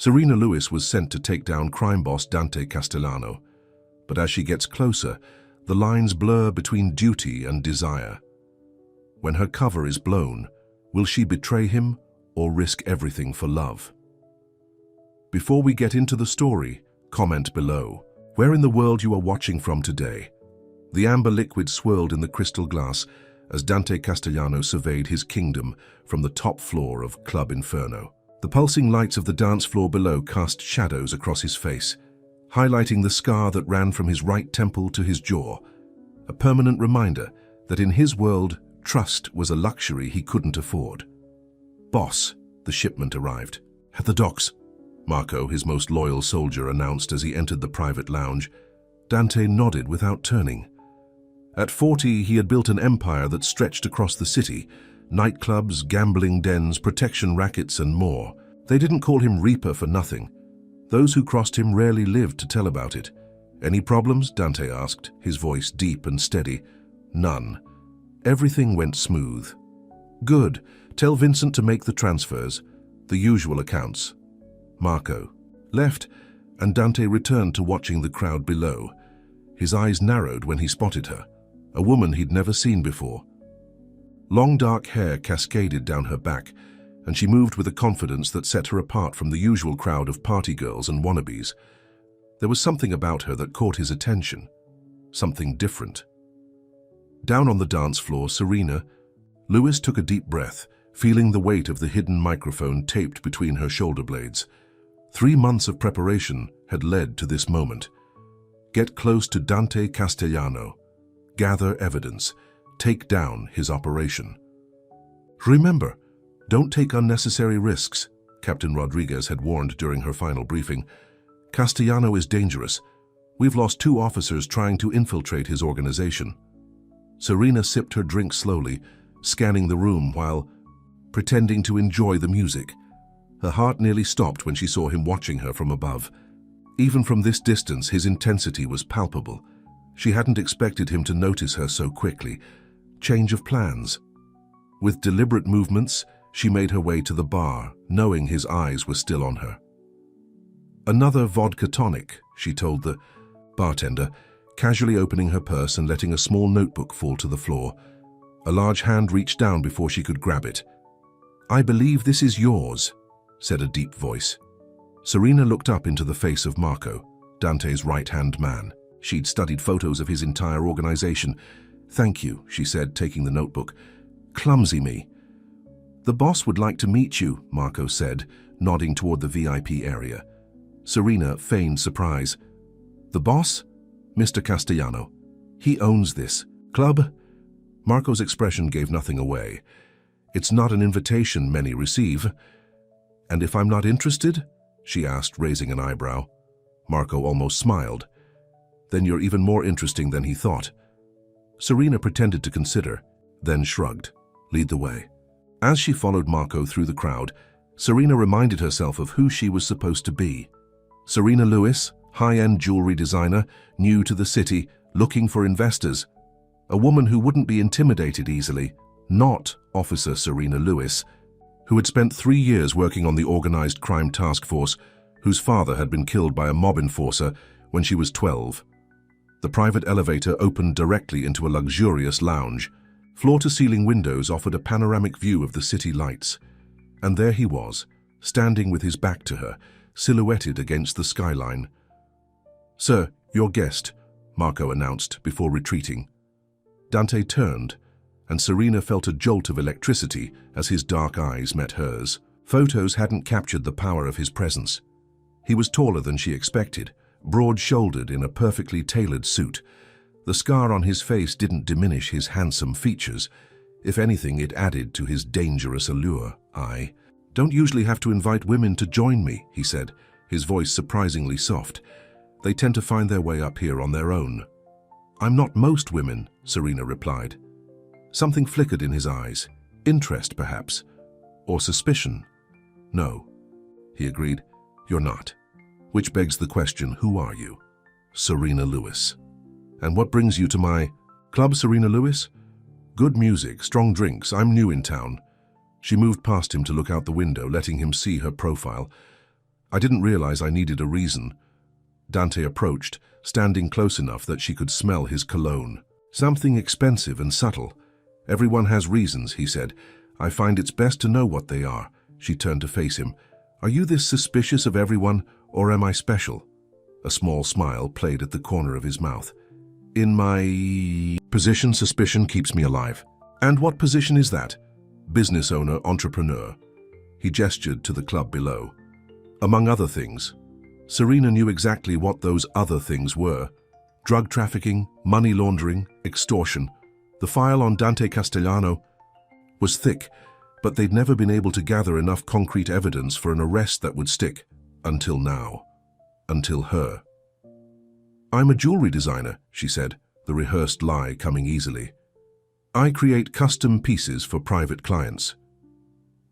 Serena Lewis was sent to take down crime boss Dante Castellano, but as she gets closer, the lines blur between duty and desire. When her cover is blown, will she betray him or risk everything for love? Before we get into the story, comment below where in the world you are watching from today. The amber liquid swirled in the crystal glass as Dante Castellano surveyed his kingdom from the top floor of Club Inferno. The pulsing lights of the dance floor below cast shadows across his face, highlighting the scar that ran from his right temple to his jaw, a permanent reminder that in his world, trust was a luxury he couldn't afford. "Boss," the shipment arrived. "At the docks," Marco, his most loyal soldier, announced as he entered the private lounge. Dante nodded without turning. At 40, he had built an empire that stretched across the city: nightclubs, gambling dens, protection rackets, and more. They didn't call him Reaper for nothing. Those who crossed him rarely lived to tell about it. "Any problems?" Dante asked, his voice deep and steady. "None. Everything went smooth." "Good. Tell Vincent to make the transfers. The usual accounts." Marco left, and Dante returned to watching the crowd below. His eyes narrowed when he spotted her, a woman he'd never seen before. Long dark hair cascaded down her back, and she moved with a confidence that set her apart from the usual crowd of party girls and wannabes. There was something about her that caught his attention, something different. Down on the dance floor, Serena Lewis took a deep breath, feeling the weight of the hidden microphone taped between her shoulder blades. 3 months of preparation had led to this moment. Get close to Dante Castellano. Gather evidence. Take down his operation. Remember, don't take unnecessary risks, Captain Rodriguez had warned during her final briefing. Castellano is dangerous. We've lost 2 officers trying to infiltrate his organization. Serena sipped her drink slowly, scanning the room while pretending to enjoy the music. Her heart nearly stopped when she saw him watching her from above. Even from this distance, his intensity was palpable. She hadn't expected him to notice her so quickly. Change of plans. With deliberate movements, she made her way to the bar, knowing his eyes were still on her. "Another vodka tonic," she told the bartender, casually opening her purse and letting a small notebook fall to the floor. A large hand reached down before she could grab it. "I believe this is yours," said a deep voice. Serena looked up into the face of Marco, Dante's right-hand man. She'd studied photos of his entire organization. "Thank you," she said, taking the notebook. "Clumsy me." "The boss would like to meet you," Marco said, nodding toward the VIP area. Serena feigned surprise. "The boss? Mr. Castellano. He owns this club." Marco's expression gave nothing away. "It's not an invitation many receive." "And if I'm not interested?" she asked, raising an eyebrow. Marco almost smiled. "Then you're even more interesting than he thought." Serena pretended to consider, then shrugged. "Lead the way." As she followed Marco through the crowd, Serena reminded herself of who she was supposed to be. Serena Lewis, high-end jewelry designer, new to the city, looking for investors. A woman who wouldn't be intimidated easily, not Officer Serena Lewis, who had spent 3 years working on the organized crime task force, whose father had been killed by a mob enforcer when she was 12. The private elevator opened directly into a luxurious lounge. Floor-to-ceiling windows offered a panoramic view of the city lights. And there he was, standing with his back to her, silhouetted against the skyline. "Sir, your guest," Marco announced before retreating. Dante turned, and Serena felt a jolt of electricity as his dark eyes met hers. Photos hadn't captured the power of his presence. He was taller than she expected, broad-shouldered in a perfectly tailored suit. The scar on his face didn't diminish his handsome features. If anything, it added to his dangerous allure. "I don't usually have to invite women to join me," he said, his voice surprisingly soft. "They tend to find their way up here on their own." "I'm not most women," Serena replied. Something flickered in his eyes. Interest, perhaps. Or suspicion. "No," he agreed. "You're not. Which begs the question, who are you?" "Serena Lewis." "And what brings you to my club, Serena Lewis?" "Good music, strong drinks. I'm new in town." She moved past him to look out the window, letting him see her profile. I didn't realize I needed a reason. Dante approached, standing close enough that she could smell his cologne. Something expensive and subtle. Everyone has reasons, he said. I find it's best to know what they are. She turned to face him. Are you this suspicious of everyone, or am I special? A small smile played at the corner of his mouth. In my position, suspicion keeps me alive. And what position is that? Business owner, entrepreneur. He gestured to the club below. Among other things. Serena knew exactly what those other things were. Drug trafficking, money laundering, extortion. The file on Dante Castellano was thick, but they'd never been able to gather enough concrete evidence for an arrest that would stick. Until now. Until her. I'm a jewelry designer, she said, the rehearsed lie coming easily. I create custom pieces for private clients.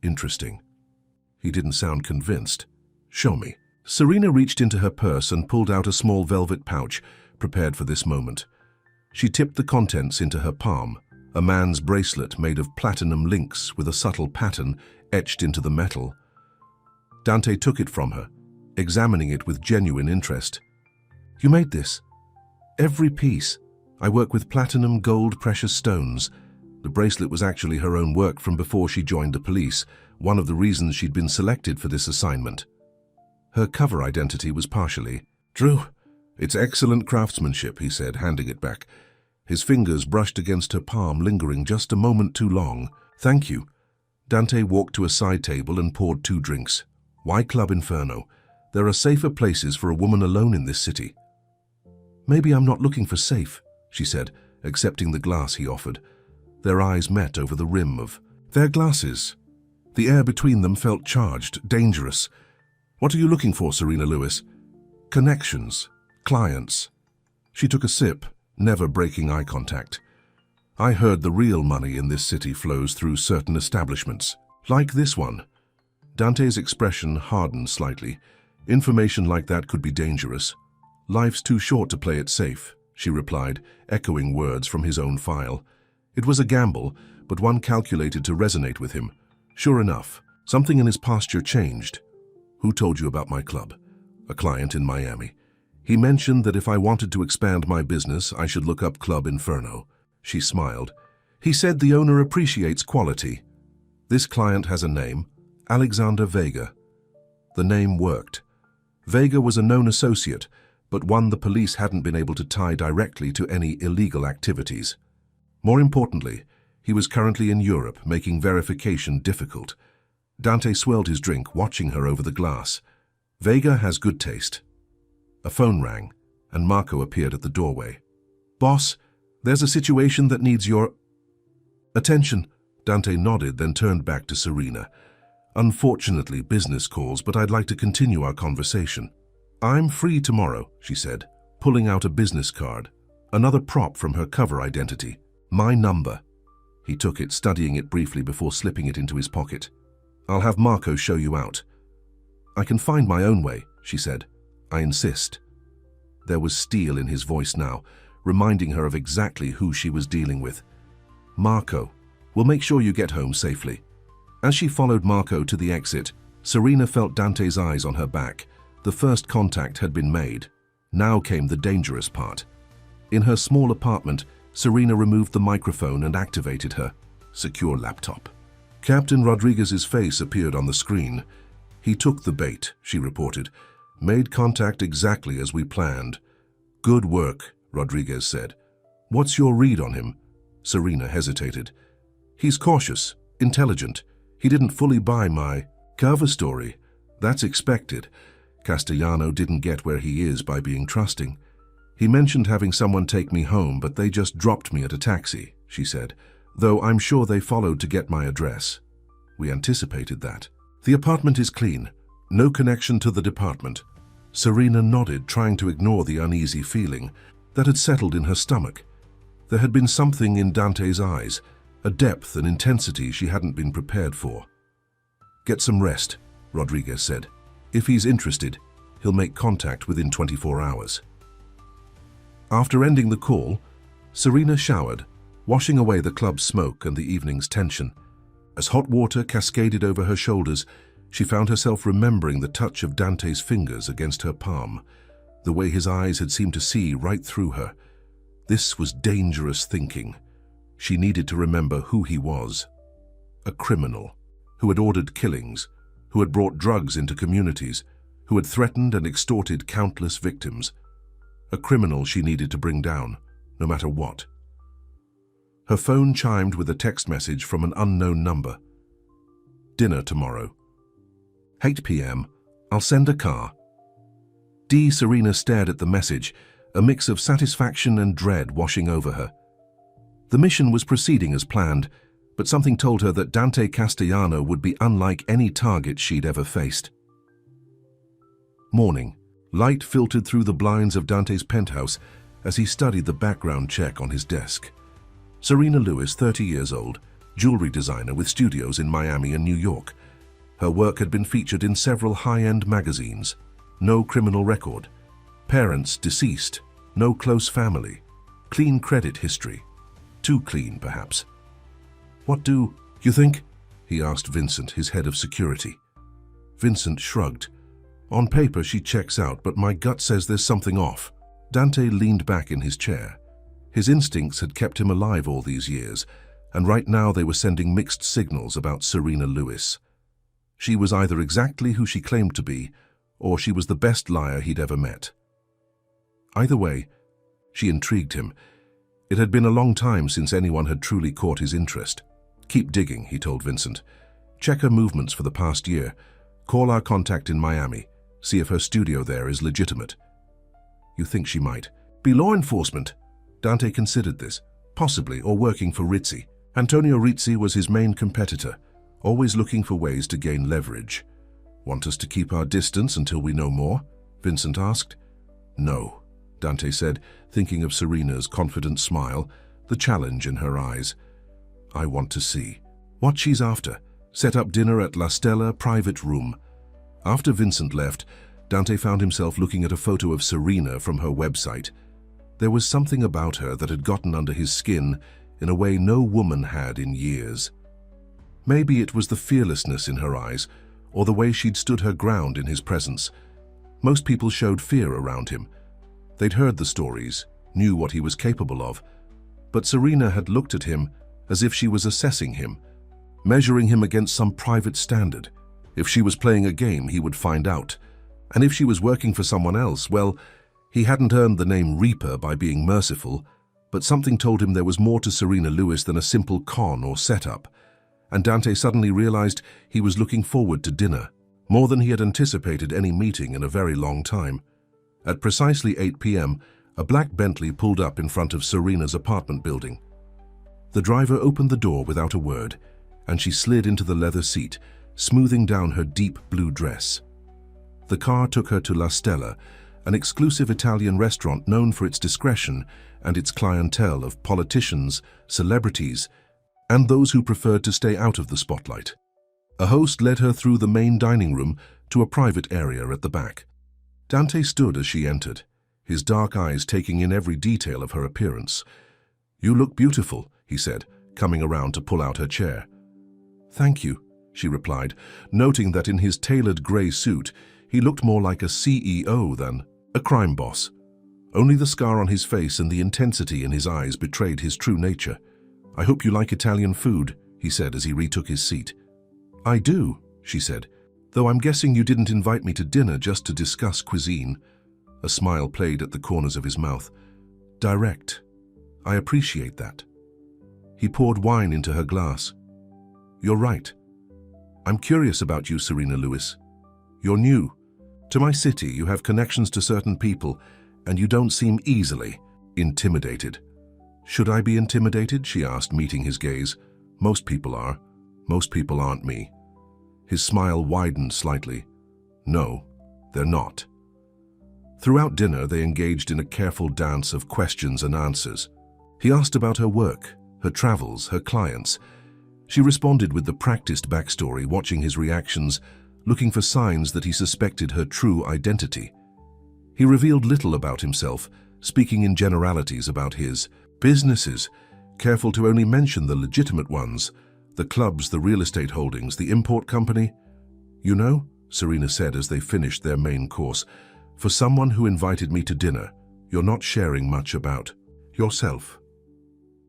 Interesting. He didn't sound convinced. Show me. Serena reached into her purse and pulled out a small velvet pouch, prepared for this moment. She tipped the contents into her palm, a man's bracelet made of platinum links with a subtle pattern etched into the metal. Dante took it from her, examining it with genuine interest. You made this? Every piece. I work with platinum, gold, precious stones. The bracelet was actually her own work from before she joined the police, one of the reasons she'd been selected for this assignment. Her cover identity was partially true. It's excellent craftsmanship, he said, handing it back. His fingers brushed against her palm, lingering just a moment too long. Thank you. Dante walked to a side table and poured 2 drinks. Why Club Inferno? There are safer places for a woman alone in this city. Maybe I'm not looking for safe, she said, accepting the glass he offered. Their eyes met over the rim of their glasses. The air between them felt charged, dangerous. What are you looking for, Serena Lewis? Connections. Clients. She took a sip, never breaking eye contact. I heard the real money in this city flows through certain establishments. Like this one. Dante's expression hardened slightly. Information like that could be dangerous. Life's too short to play it safe, she replied, echoing words from his own file. It was a gamble, but one calculated to resonate with him. Sure enough, something in his posture changed. Who told you about my club? A client in Miami. He mentioned that if I wanted to expand my business, I should look up Club Inferno. She smiled. He said the owner appreciates quality. This client has a name, Alexander Vega. The name worked. Vega was a known associate, but one the police hadn't been able to tie directly to any illegal activities. More importantly, he was currently in Europe, making verification difficult. Dante swelled his drink, watching her over the glass. Vega has good taste. A phone rang, and Marco appeared at the doorway. Boss, there's a situation that needs your attention. Dante nodded, then turned back to Serena. Unfortunately, business calls, but I'd like to continue our conversation. I'm free tomorrow, she said, pulling out a business card, another prop from her cover identity. My number. He took it, studying it briefly before slipping it into his pocket. I'll have Marco show you out. I can find my own way, she said. I insist. There was steel in his voice now, reminding her of exactly who she was dealing with. Marco, we'll make sure you get home safely. As she followed Marco to the exit, Serena felt Dante's eyes on her back. The first contact had been made. Now came the dangerous part. In her small apartment, Serena removed the microphone and activated her secure laptop. Captain Rodriguez's face appeared on the screen. He took the bait, she reported. Made contact exactly as we planned. Good work, Rodriguez said. What's your read on him? Serena hesitated. He's cautious, intelligent. He didn't fully buy my cover story. That's expected. Castellano didn't get where he is by being trusting. He mentioned having someone take me home, but they just dropped me at a taxi, she said, though I'm sure they followed to get my address. We anticipated that. The apartment is clean. No connection to the department. Serena nodded, trying to ignore the uneasy feeling that had settled in her stomach. There had been something in Dante's eyes, a depth and intensity she hadn't been prepared for. Get some rest, Rodriguez said. If he's interested, he'll make contact within 24 hours. After ending the call, Serena showered, washing away the club's smoke and the evening's tension. As hot water cascaded over her shoulders, She found herself remembering the touch of Dante's fingers against her palm, the way his eyes had seemed to see right through her. This was dangerous thinking. She needed to remember who he was. A criminal, who had ordered killings, who had brought drugs into communities, who had threatened and extorted countless victims. A criminal she needed to bring down, no matter what. Her phone chimed with a text message from an unknown number. Dinner tomorrow. 8 p.m. I'll send a car. Serena stared at the message, a mix of satisfaction and dread washing over her. The mission was proceeding as planned, but something told her that Dante Castellano would be unlike any target she'd ever faced. Morning. Light filtered through the blinds of Dante's penthouse as he studied the background check on his desk. Serena Lewis, 30 years old, jewelry designer with studios in Miami and New York. Her work had been featured in several high-end magazines. No criminal record. Parents deceased. No close family. Clean credit history. Too clean, perhaps. "What do you think?" he asked Vincent, his head of security. Vincent shrugged. "On paper, she checks out, but my gut says there's something off." Dante leaned back in his chair. His instincts had kept him alive all these years, and right now they were sending mixed signals about Serena Lewis. She was either exactly who she claimed to be, or she was the best liar he'd ever met. Either way, she intrigued him. It had been a long time since anyone had truly caught his interest. "Keep digging," he told Vincent. "Check her movements for the past year. Call our contact in Miami. See if her studio there is legitimate." "You think she might be law enforcement?" Dante considered this. Possibly, or working for Rizzi. Antonio Rizzi was his main competitor, always looking for ways to gain leverage. "Want us to keep our distance until we know more?" Vincent asked. "No," Dante said, thinking of Serena's confident smile, the challenge in her eyes. "I want to see what she's after. Set up dinner at La Stella, private room." After Vincent left, Dante found himself looking at a photo of Serena from her website. There was something about her that had gotten under his skin in a way no woman had in years. Maybe it was the fearlessness in her eyes, or the way she'd stood her ground in his presence. Most people showed fear around him. They'd heard the stories, knew what he was capable of. But Serena had looked at him as if she was assessing him, measuring him against some private standard. If she was playing a game, he would find out. And if she was working for someone else, well, he hadn't earned the name Reaper by being merciful, but something told him there was more to Serena Lewis than a simple con or setup. And Dante suddenly realized he was looking forward to dinner, more than he had anticipated any meeting in a very long time. At precisely 8 p.m., a black Bentley pulled up in front of Serena's apartment building. The driver opened the door without a word, and she slid into the leather seat, smoothing down her deep blue dress. The car took her to La Stella, an exclusive Italian restaurant known for its discretion and its clientele of politicians, celebrities, and those who preferred to stay out of the spotlight. A host led her through the main dining room to a private area at the back. Dante stood as she entered, his dark eyes taking in every detail of her appearance. "You look beautiful," he said, coming around to pull out her chair. "Thank you," she replied, noting that in his tailored grey suit, he looked more like a CEO than a crime boss. Only the scar on his face and the intensity in his eyes betrayed his true nature. "I hope you like Italian food," he said as he retook his seat. "I do," she said, "though I'm guessing you didn't invite me to dinner just to discuss cuisine." A smile played at the corners of his mouth. "Direct. I appreciate that." He poured wine into her glass. "You're right. I'm curious about you, Serena Lewis. You're new. To my city, you have connections to certain people, and you don't seem easily intimidated." "Should I be intimidated?" she asked, meeting his gaze. "Most people are. Most people aren't me." His smile widened slightly. "No, they're not." Throughout dinner, they engaged in a careful dance of questions and answers. He asked about her work, her travels, her clients. She responded with the practiced backstory, watching his reactions, looking for signs that he suspected her true identity. He revealed little about himself, speaking in generalities about his businesses, careful to only mention the legitimate ones, the clubs, the real estate holdings, the import company. "You know," Serena said as they finished their main course, "for someone who invited me to dinner, you're not sharing much about yourself."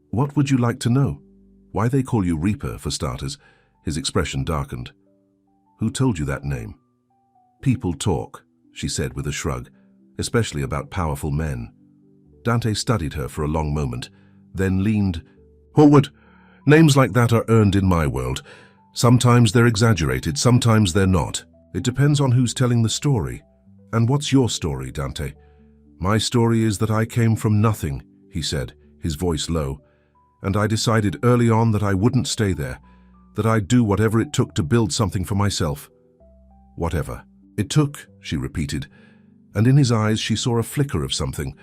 "What would you like to know? Why they call you Reaper, for starters?" His expression darkened. "Who told you that name?" "People talk," she said with a shrug, "especially about powerful men." Dante studied her for a long moment, then leaned forward. "Names like that are earned in my world. Sometimes they're exaggerated, sometimes they're not. It depends on who's telling the story. And what's your story, Dante?" "My story is that I came from nothing," he said, his voice low, "and I decided early on that I wouldn't stay there, that I'd do whatever it took to build something for myself." "Whatever it took," she repeated, and in his eyes she saw a flicker of something.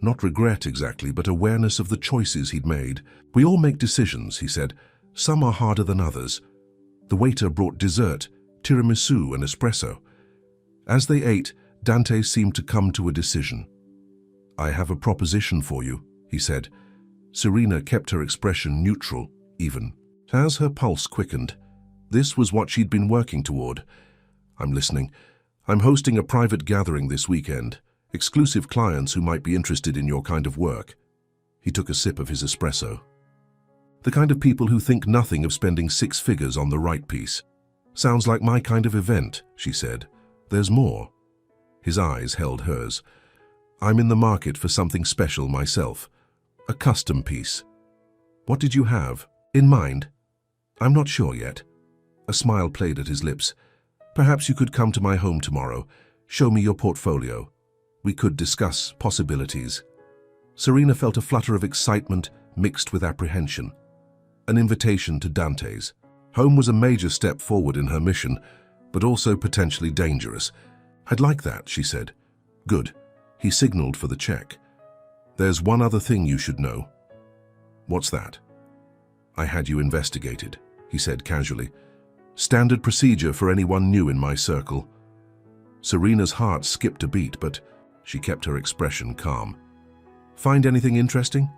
Not regret exactly, but awareness of the choices he'd made. "We all make decisions," he said. "Some are harder than others." The waiter brought dessert, tiramisu and espresso. As they ate, Dante seemed to come to a decision. "I have a proposition for you," he said. Serena kept her expression neutral, even. As her pulse quickened, this was what she'd been working toward. "I'm listening. I'm hosting a private gathering this weekend. Exclusive clients who might be interested in your kind of work." He took a sip of his espresso. "The kind of people who think nothing of spending 6 figures on the right piece." "Sounds like my kind of event," she said. "There's more." His eyes held hers. "I'm in the market for something special myself. A custom piece." "What did you have in mind?" "I'm not sure yet." A smile played at his lips. "Perhaps you could come to my home tomorrow, show me your portfolio. We could discuss possibilities." Serena felt a flutter of excitement mixed with apprehension. An invitation to Dante's home was a major step forward in her mission, but also potentially dangerous. "I'd like that," she said. "Good." He signaled for the check. "There's one other thing you should know." "What's that?" "I had you investigated," he said casually. "Standard procedure for anyone new in my circle." Serena's heart skipped a beat, but she kept her expression calm. "Find anything interesting?"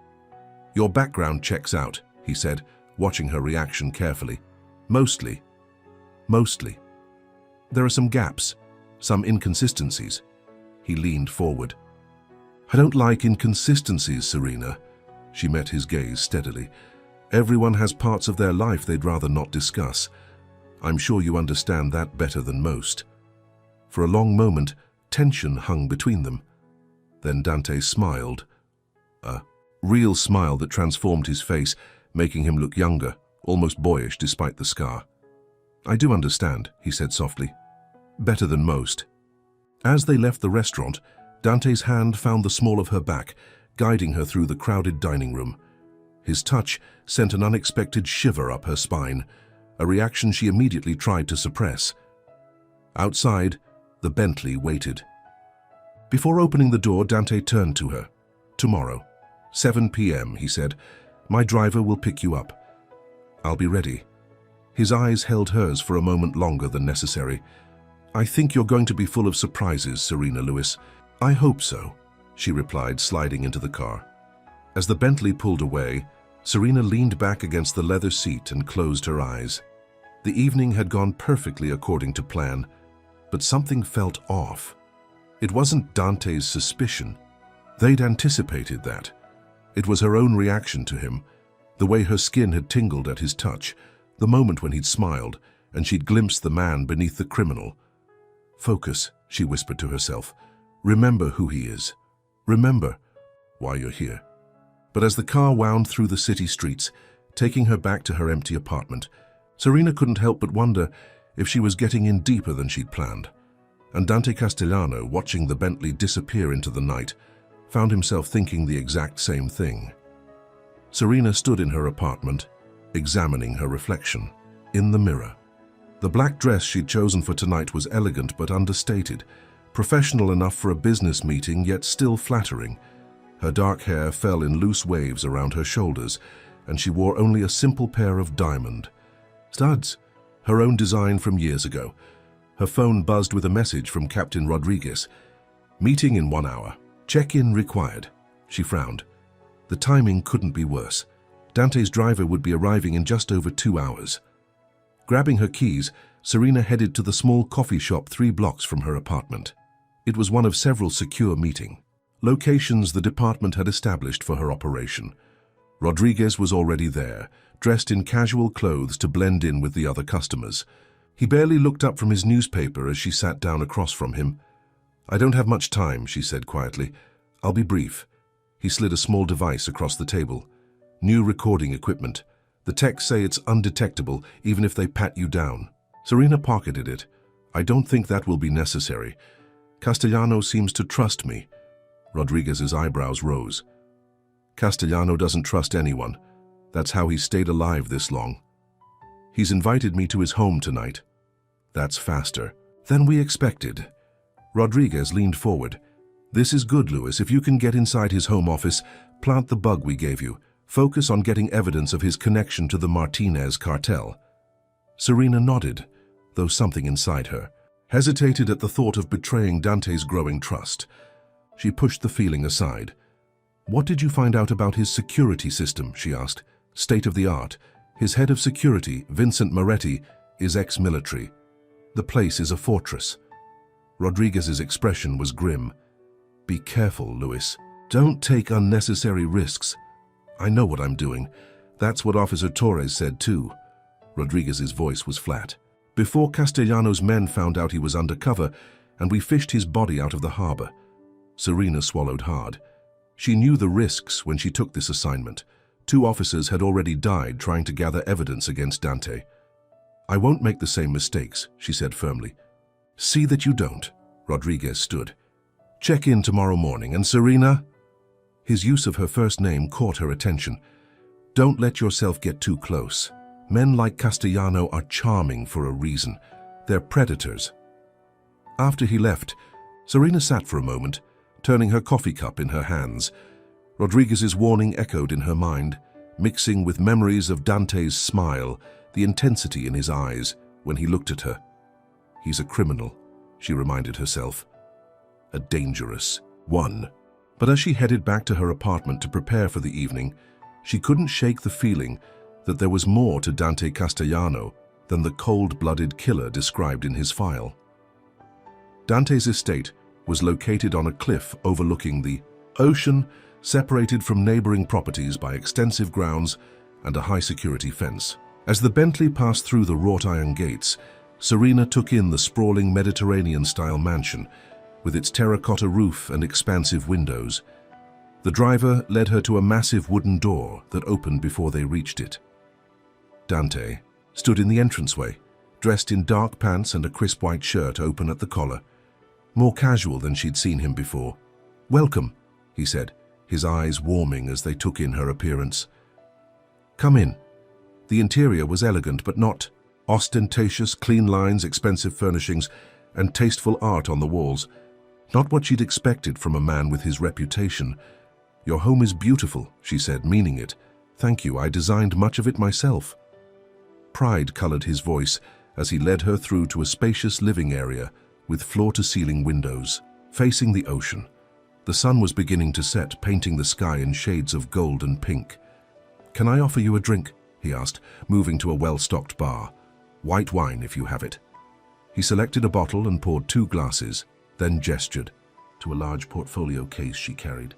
"Your background checks out," he said, watching her reaction carefully. Mostly. There are some gaps, some inconsistencies." He leaned forward. "I don't like inconsistencies, Serena." She met his gaze steadily. "Everyone has parts of their life they'd rather not discuss. I'm sure you understand that better than most." For a long moment, tension hung between them. Then Dante smiled. A real smile that transformed his face, making him look younger, almost boyish despite the scar. "I do understand," he said softly. "Better than most." As they left the restaurant, Dante's hand found the small of her back, guiding her through the crowded dining room. His touch sent an unexpected shiver up her spine, a reaction she immediately tried to suppress. Outside, the Bentley waited. Before opening the door, Dante turned to her. "Tomorrow, 7 p.m., he said. "My driver will pick you up. I'll be ready." His eyes held hers for a moment longer than necessary. "I think you're going to be full of surprises, Serena Lewis." "I hope so," she replied, sliding into the car. As the Bentley pulled away, Serena leaned back against the leather seat and closed her eyes. The evening had gone perfectly according to plan, but something felt off. It wasn't Dante's suspicion. They'd anticipated that. It was her own reaction to him, the way her skin had tingled at his touch, the moment when he'd smiled and she'd glimpsed the man beneath the criminal. "Focus," she whispered to herself. "Remember who he is. Remember why you're here." But as the car wound through the city streets, taking her back to her empty apartment, Serena couldn't help but wonder if she was getting in deeper than she'd planned. And Dante Castellano, watching the Bentley disappear into the night, found himself thinking the exact same thing. Serena stood in her apartment, examining her reflection. In the mirror, the black dress she'd chosen for tonight was elegant but understated, professional enough for a business meeting, yet still flattering. Her dark hair fell in loose waves around her shoulders, and she wore only a simple pair of diamond studs, her own design from years ago. Her phone buzzed with a message from Captain Rodriguez. "Meeting in 1 hour. Check-in required." She frowned. The timing couldn't be worse. Dante's driver would be arriving in just over 2 hours. Grabbing her keys, Serena headed to the small coffee shop 3 blocks from her apartment. It was one of several secure meeting locations the department had established for her operation. Rodriguez was already there, dressed in casual clothes to blend in with the other customers. He barely looked up from his newspaper as she sat down across from him. "I don't have much time," she said quietly. "I'll be brief." He slid a small device across the table. "New recording equipment. The techs say it's undetectable even if they pat you down." Serena pocketed it. "I don't think that will be necessary. Castellano seems to trust me." Rodriguez's eyebrows rose. "Castellano doesn't trust anyone. That's how he stayed alive this long. He's invited me to his home tonight." "That's faster than we expected." Rodriguez leaned forward. "This is good, Louis. If you can get inside his home office, plant the bug we gave you. Focus on getting evidence of his connection to the Martinez cartel." Serena nodded, though something inside her hesitated at the thought of betraying Dante's growing trust. She pushed the feeling aside. "What did you find out about his security system?" she asked. "State of the art. His head of security, Vincent Moretti, is ex-military. The place is a fortress." Rodriguez's expression was grim. "Be careful, Louis. Don't take unnecessary risks. I know what I'm doing. That's what Officer Torres said too." Rodriguez's voice was flat. "Before Castellano's men found out he was undercover, and we fished his body out of the harbor." Serena swallowed hard. She knew the risks when she took this assignment. 2 officers had already died trying to gather evidence against Dante. "I won't make the same mistakes," she said firmly. "See that you don't." Rodriguez stood. "Check in tomorrow morning, and Serena—" His use of her first name caught her attention. "Don't let yourself get too close. Men like Castellano are charming for a reason. They're predators." After he left, Serena sat for a moment, turning her coffee cup in her hands. Rodriguez's warning echoed in her mind, mixing with memories of Dante's smile, the intensity in his eyes when he looked at her. "He's a criminal," she reminded herself. "A dangerous one." But as she headed back to her apartment to prepare for the evening, she couldn't shake the feeling that there was more to Dante Castellano than the cold-blooded killer described in his file. Dante's estate was located on a cliff overlooking the ocean, separated from neighboring properties by extensive grounds and a high-security fence. As the Bentley passed through the wrought-iron gates, Serena took in the sprawling Mediterranean-style mansion, with its terracotta roof and expansive windows. The driver led her to a massive wooden door that opened before they reached it. Dante stood in the entranceway, dressed in dark pants and a crisp white shirt open at the collar, more casual than she'd seen him before. "Welcome," he said, his eyes warming as they took in her appearance. "Come in." The interior was elegant but not ostentatious, clean lines, expensive furnishings, and tasteful art on the walls. Not what she'd expected from a man with his reputation. "Your home is beautiful," she said, meaning it. "Thank you, I designed much of it myself." Pride colored his voice as he led her through to a spacious living area with floor-to-ceiling windows, facing the ocean. The sun was beginning to set, painting the sky in shades of gold and pink. "Can I offer you a drink?" he asked, moving to a well-stocked bar. "White wine, if you have it." He selected a bottle and poured 2 glasses, then gestured to a large portfolio case she carried.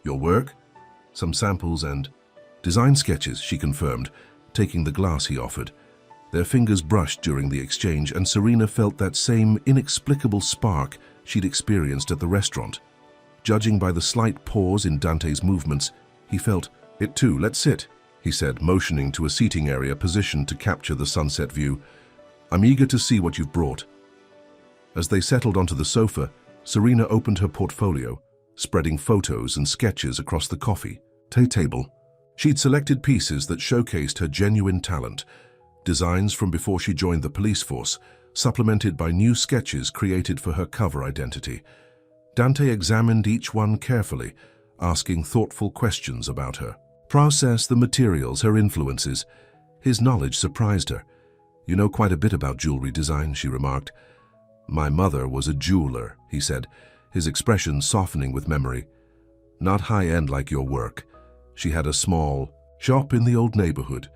"Your work?" "Some samples and design sketches," she confirmed, taking the glass he offered. Their fingers brushed during the exchange, and Serena felt that same inexplicable spark she'd experienced at the restaurant. Judging by the slight pause in Dante's movements, he felt it too. "Let's sit," he said, motioning to a seating area positioned to capture the sunset view. "I'm eager to see what you've brought." As they settled onto the sofa, Serena opened her portfolio, spreading photos and sketches across the coffee table. She'd selected pieces that showcased her genuine talent, designs from before she joined the police force, supplemented by new sketches created for her cover identity. Dante examined each one carefully, asking thoughtful questions about her process, the materials, her influences. His knowledge surprised her. "You know quite a bit about jewelry design," she remarked. "My mother was a jeweler," he said, his expression softening with memory. "Not high-end like your work. She had a small shop in the old neighborhood.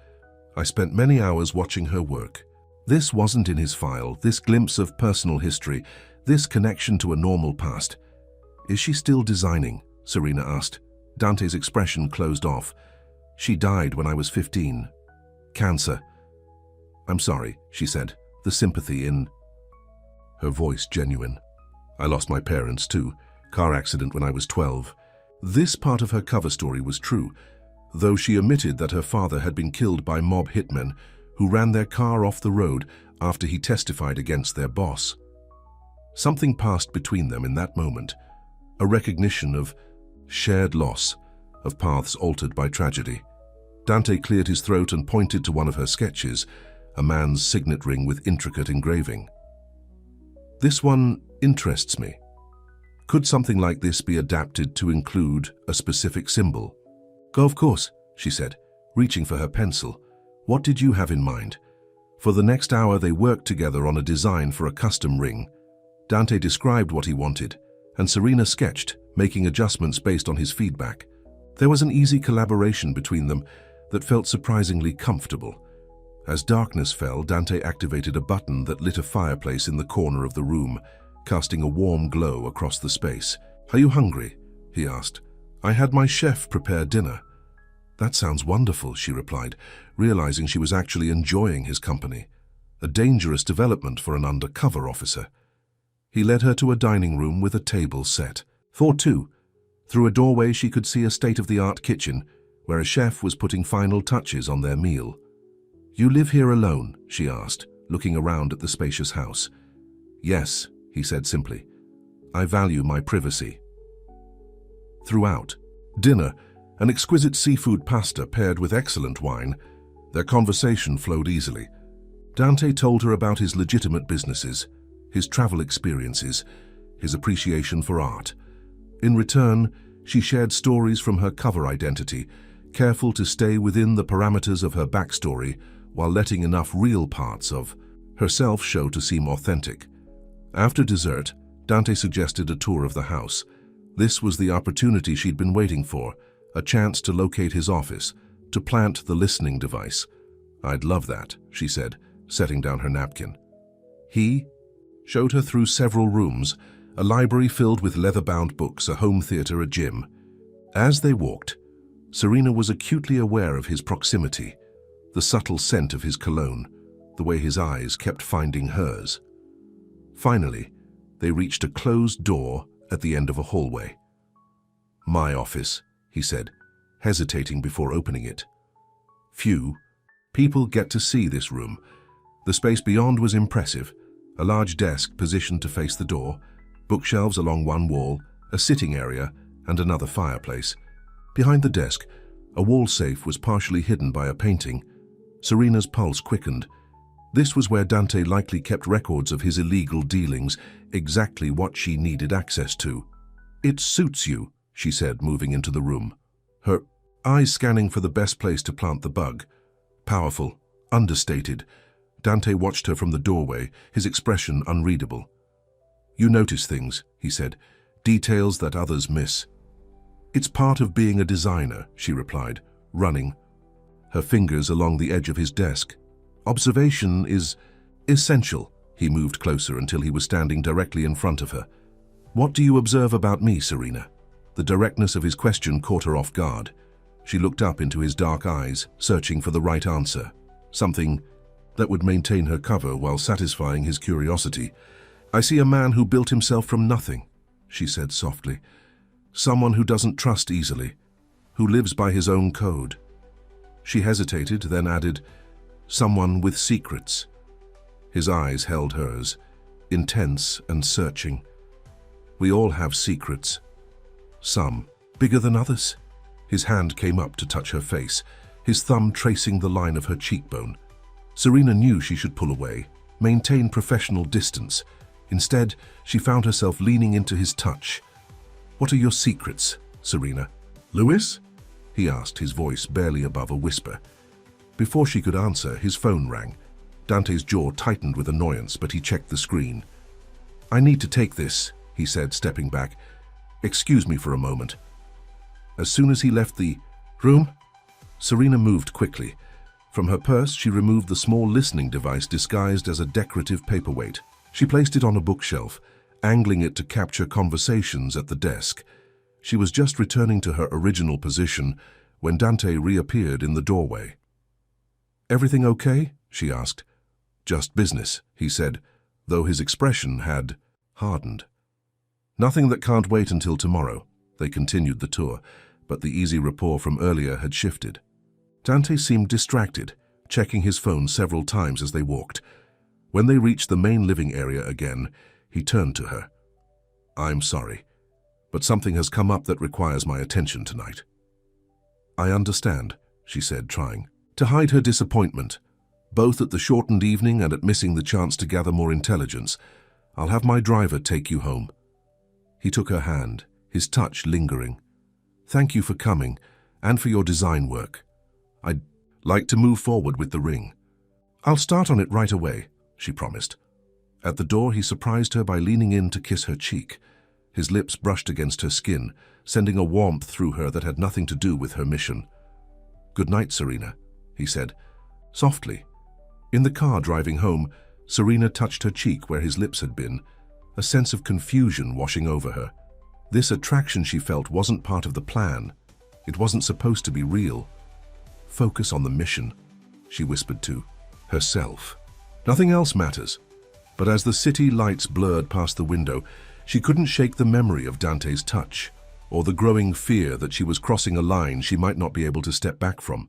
I spent many hours watching her work." This wasn't in his file, this glimpse of personal history, this connection to a normal past. "Is she still designing?" Serena asked. Dante's expression closed off. "She died when I was 15. Cancer." "I'm sorry," she said, the sympathy in her voice genuine. "I lost my parents too. Car accident when I was 12. This part of her cover story was true, though she omitted that her father had been killed by mob hitmen who ran their car off the road after he testified against their boss. Something passed between them in that moment, a recognition of shared loss, of paths altered by tragedy. Dante cleared his throat and pointed to one of her sketches, a man's signet ring with intricate engraving. "This one interests me. Could something like this be adapted to include a specific symbol?" "Go, of course," she said, reaching for her pencil. "What did you have in mind?" For the next hour they worked together on a design for a custom ring. Dante described what he wanted, and Serena sketched, making adjustments based on his feedback. There was an easy collaboration between them that felt surprisingly comfortable. As darkness fell, Dante activated a button that lit a fireplace in the corner of the room, casting a warm glow across the space. "Are you hungry?" he asked. "I had my chef prepare dinner." "That sounds wonderful," she replied, realizing she was actually enjoying his company. A dangerous development for an undercover officer. He led her to a dining room with a table set. For two. Through a doorway she could see a state-of-the-art kitchen, where a chef was putting final touches on their meal. "You live here alone?" she asked, looking around at the spacious house. "Yes," he said simply. "I value my privacy." Throughout dinner, an exquisite seafood pasta paired with excellent wine, their conversation flowed easily. Dante told her about his legitimate businesses, his travel experiences, his appreciation for art. In return, she shared stories from her cover identity, careful to stay within the parameters of her backstory while letting enough real parts of herself show to seem authentic. After dessert, Dante suggested a tour of the house. This was the opportunity she'd been waiting for, a chance to locate his office, to plant the listening device. "I'd love that," she said, setting down her napkin. He showed her through several rooms, a library filled with leather-bound books, a home theater, a gym. As they walked, Serena was acutely aware of his proximity, the subtle scent of his cologne, the way his eyes kept finding hers. Finally, they reached a closed door at the end of a hallway. "My office," he said, hesitating before opening it. Few people get to see this room. The space beyond was impressive. A large desk positioned to face the door, bookshelves along one wall, a sitting area, and another fireplace. Behind the desk, a wall safe was partially hidden by a painting. Serena's pulse quickened. This was where Dante likely kept records of his illegal dealings, exactly what she needed access to. "It suits you," she said, moving into the room, her eyes scanning for the best place to plant the bug. Powerful, understated. Dante watched her from the doorway, his expression unreadable. "You notice things," he said, "details that others miss." "It's part of being a designer," she replied, running, her fingers along the edge of his desk. "Observation is essential." He moved closer until he was standing directly in front of her. "What do you observe about me, Serena?" The directness of his question caught her off guard. She looked up into his dark eyes, searching for the right answer, something that would maintain her cover while satisfying his curiosity. "I see a man who built himself from nothing," she said softly. "Someone who doesn't trust easily, who lives by his own code." She hesitated, then added, "Someone with secrets." His eyes held hers, intense and searching. "We all have secrets. Some bigger than others." His hand came up to touch her face, his thumb tracing the line of her cheekbone. Serena knew she should pull away, maintain professional distance. Instead, she found herself leaning into his touch. "What are your secrets, Serena?" "Lewis?" he asked, his voice barely above a whisper. Before she could answer, his phone rang. Dante's jaw tightened with annoyance, but he checked the screen. "I need to take this," he said, stepping back. "Excuse me for a moment." As soon as he left the room, Serena moved quickly. From her purse, she removed the small listening device disguised as a decorative paperweight. She placed it on a bookshelf, angling it to capture conversations at the desk. She was just returning to her original position when Dante reappeared in the doorway. "Everything okay?" she asked. "Just business," he said, though his expression had hardened. "Nothing that can't wait until tomorrow." They continued the tour, but the easy rapport from earlier had shifted. Dante seemed distracted, checking his phone several times as they walked. When they reached the main living area again, he turned to her. "I'm sorry, but something has come up that requires my attention tonight." "I understand," she said, trying to hide her disappointment, both at the shortened evening and at missing the chance to gather more intelligence. "I'll have my driver take you home." He took her hand, his touch lingering. "Thank you for coming, and for your design work. I'd like to move forward with the ring." "I'll start on it right away," she promised. At the door, he surprised her by leaning in to kiss her cheek. His lips brushed against her skin, sending a warmth through her that had nothing to do with her mission. "Good night, Serena," he said, softly. In the car driving home, Serena touched her cheek where his lips had been, a sense of confusion washing over her. This attraction she felt wasn't part of the plan. It wasn't supposed to be real. "Focus on the mission," she whispered to herself. "Nothing else matters." But as the city lights blurred past the window, she couldn't shake the memory of Dante's touch, or the growing fear that she was crossing a line she might not be able to step back from.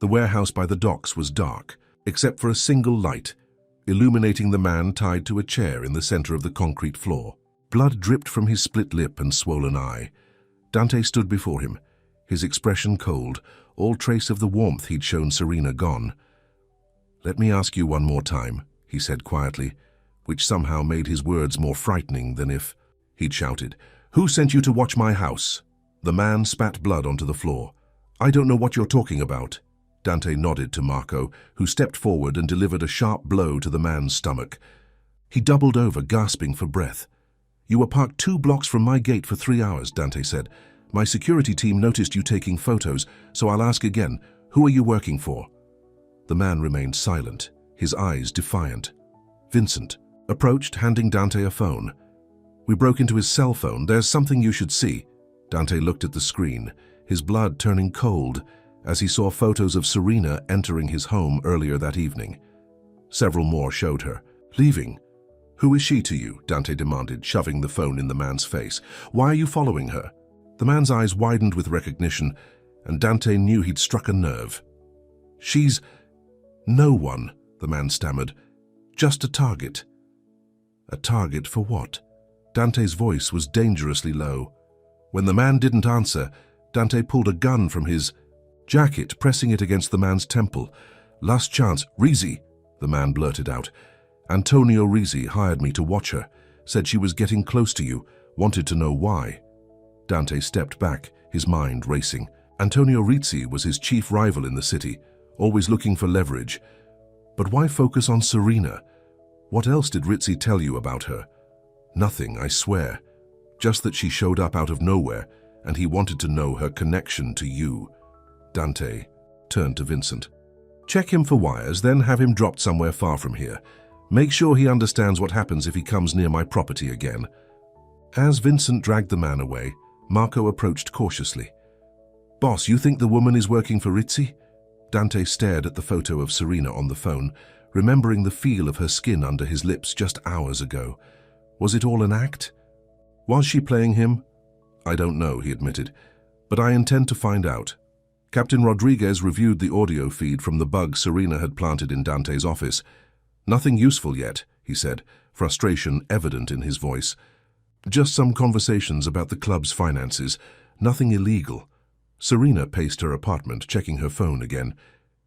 The warehouse by the docks was dark, except for a single light, illuminating the man tied to a chair in the center of the concrete floor. Blood dripped from his split lip and swollen eye. Dante stood before him, his expression cold, all trace of the warmth he'd shown Serena gone. "Let me ask you one more time," he said quietly, which somehow made his words more frightening than if he'd shouted. "Who sent you to watch my house?" The man spat blood onto the floor. "I don't know what you're talking about." Dante nodded to Marco, who stepped forward and delivered a sharp blow to the man's stomach. He doubled over, gasping for breath. "You were parked 2 blocks from my gate for 3 hours, Dante said. "My security team noticed you taking photos, so I'll ask again, who are you working for?" The man remained silent, his eyes defiant. Vincent approached, handing Dante a phone. "We broke into his cell phone. There's something you should see." Dante looked at the screen, his blood turning cold as he saw photos of Serena entering his home earlier that evening. Several more showed her leaving. "Who is she to you?" Dante demanded, shoving the phone in the man's face. "Why are you following her?" The man's eyes widened with recognition, and Dante knew he'd struck a nerve. "She's no one," the man stammered. "Just a target." A target for what? Dante's voice was dangerously low. When the man didn't answer, Dante pulled a gun from his jacket, pressing it against the man's temple. "Last chance, Rizzi," the man blurted out. "Antonio Rizzi hired me to watch her, said she was getting close to you, wanted to know why." Dante stepped back, his mind racing. Antonio Rizzi was his chief rival in the city, always looking for leverage. But why focus on Serena? What else did Rizzi tell you about her? Nothing, I swear. Just that she showed up out of nowhere, and he wanted to know her connection to you. Dante turned to Vincent. "Check him for wires, then have him dropped somewhere far from here. Make sure he understands what happens if he comes near my property again." As Vincent dragged the man away, Marco approached cautiously. "Boss, you think the woman is working for Rizzi?" Dante stared at the photo of Serena on the phone, remembering the feel of her skin under his lips just hours ago. Was it all an act? Was she playing him? "I don't know," he admitted, "but I intend to find out." Captain Rodriguez reviewed the audio feed from the bug Serena had planted in Dante's office. "Nothing useful yet," he said, frustration evident in his voice. "Just some conversations about the club's finances. Nothing illegal." Serena paced her apartment, checking her phone again.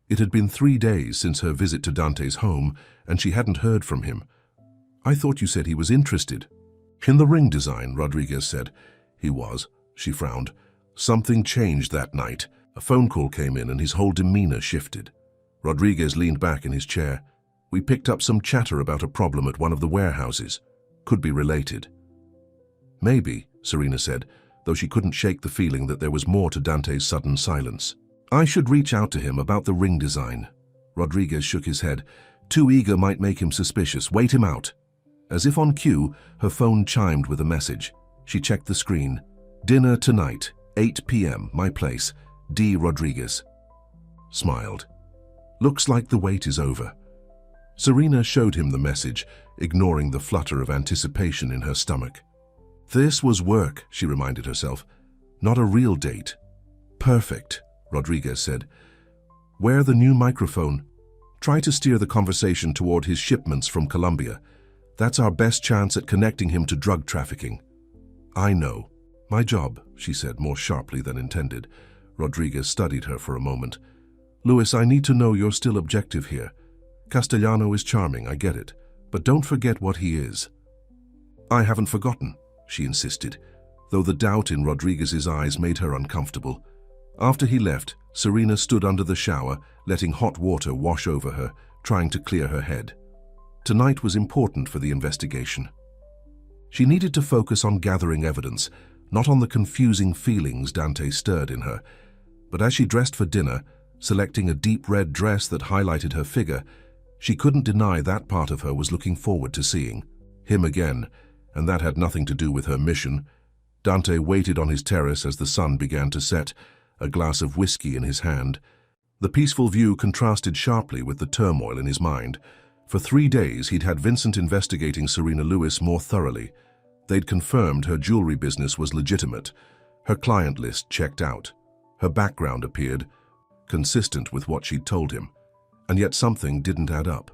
It had been 3 days since her visit to Dante's home, and she hadn't heard from him. "I thought you said he was interested." "In the ring design," Rodriguez said. "He was." She frowned. "Something changed that night. A phone call came in and his whole demeanor shifted." Rodriguez leaned back in his chair. "We picked up some chatter about a problem at one of the warehouses. Could be related." "Maybe," Serena said, though she couldn't shake the feeling that there was more to Dante's sudden silence. I should reach out to him about the ring design. Rodriguez shook his head. Too eager might make him suspicious. Wait him out. As if on cue, her phone chimed with a message. She checked the screen. Dinner tonight, 8 p.m., my place. D. Rodriguez. Smiled. Looks like the wait is over. Serena showed him the message, ignoring the flutter of anticipation in her stomach. This was work, she reminded herself. Not a real date. Perfect, Rodriguez said. Wear the new microphone. Try to steer the conversation toward his shipments from Colombia. That's our best chance at connecting him to drug trafficking. I know. My job, she said more sharply than intended. Rodriguez studied her for a moment. Luis, I need to know you're still objective here. Castellano is charming, I get it, but don't forget what he is. I haven't forgotten, she insisted, though the doubt in Rodriguez's eyes made her uncomfortable. After he left, Serena stood under the shower, letting hot water wash over her, trying to clear her head. Tonight was important for the investigation. She needed to focus on gathering evidence, not on the confusing feelings Dante stirred in her. But as she dressed for dinner, selecting a deep red dress that highlighted her figure, she couldn't deny that part of her was looking forward to seeing him again, and that had nothing to do with her mission. Dante waited on his terrace as the sun began to set, a glass of whiskey in his hand. The peaceful view contrasted sharply with the turmoil in his mind. For 3 days, he'd had Vincent investigating Serena Lewis more thoroughly. They'd confirmed her jewelry business was legitimate. Her client list checked out. Her background appeared consistent with what she'd told him. And yet something didn't add up.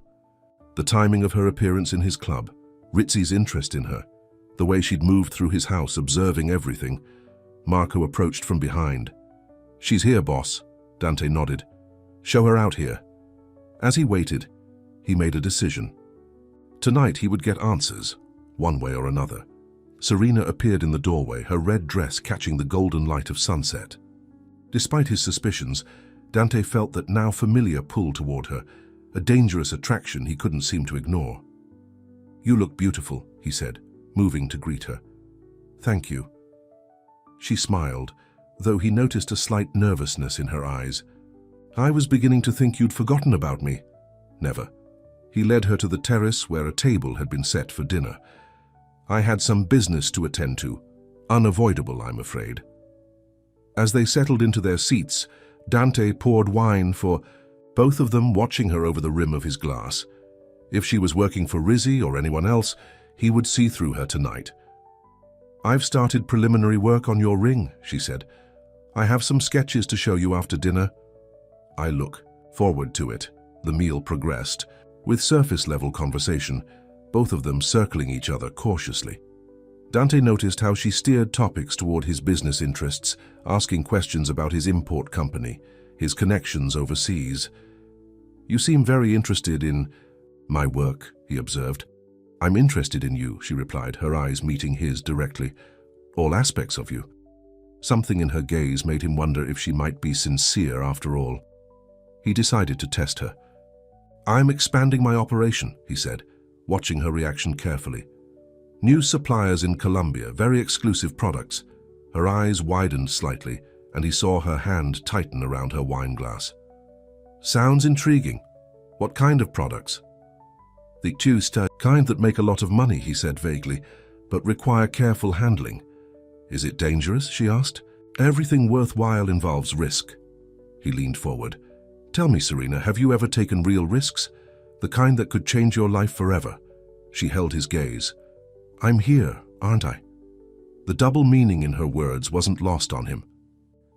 The timing of her appearance in his club, Ritzy's interest in her, the way she'd moved through his house observing everything. Marco approached from behind. She's here, boss, Dante nodded. Show her out here. As he waited, he made a decision. Tonight he would get answers, one way or another. Serena appeared in the doorway, her red dress catching the golden light of sunset. Despite his suspicions, Dante felt that now familiar pull toward her, a dangerous attraction he couldn't seem to ignore. You look beautiful, he said, moving to greet her. Thank you. She smiled, though he noticed a slight nervousness in her eyes. I was beginning to think you'd forgotten about me. Never. He led her to the terrace where a table had been set for dinner. I had some business to attend to. Unavoidable, I'm afraid. As they settled into their seats, Dante poured wine for both of them, watching her over the rim of his glass. If she was working for Rizzi or anyone else, he would see through her tonight. I've started preliminary work on your ring, she said. I have some sketches to show you after dinner. I look forward to it. The meal progressed, with surface-level conversation, both of them circling each other cautiously. Dante noticed how she steered topics toward his business interests, asking questions about his import company, his connections overseas. You seem very interested in my work, he observed. I'm interested in you, she replied, her eyes meeting his directly. All aspects of you. Something in her gaze made him wonder if she might be sincere after all. He decided to test her. I'm expanding my operation, he said, watching her reaction carefully. New suppliers in Colombia, very exclusive products. Her eyes widened slightly, and he saw her hand tighten around her wine glass. Sounds intriguing. What kind of products? The kind that make a lot of money, he said vaguely, but require careful handling. Is it dangerous, she asked. Everything worthwhile involves risk. He leaned forward. Tell me, Serena, have you ever taken real risks? The kind that could change your life forever? She held his gaze. I'm here, aren't I? The double meaning in her words wasn't lost on him.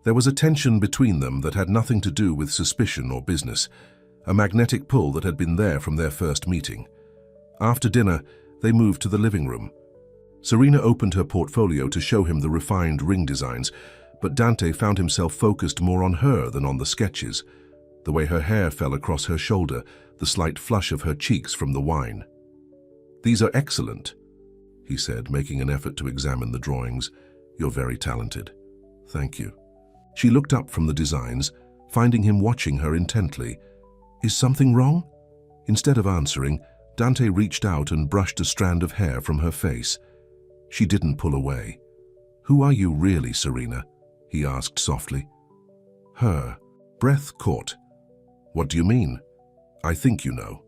There was a tension between them that had nothing to do with suspicion or business, a magnetic pull that had been there from their first meeting. After dinner, they moved to the living room. Serena opened her portfolio to show him the refined ring designs, but Dante found himself focused more on her than on the sketches, the way her hair fell across her shoulder, the slight flush of her cheeks from the wine. These are excellent, he said, making an effort to examine the drawings. You're very talented. Thank you. She looked up from the designs, finding him watching her intently. Is something wrong? Instead of answering, Dante reached out and brushed a strand of hair from her face. She didn't pull away. Who are you really, Serena? He asked softly. Her. Breath caught. What do you mean? I think you know.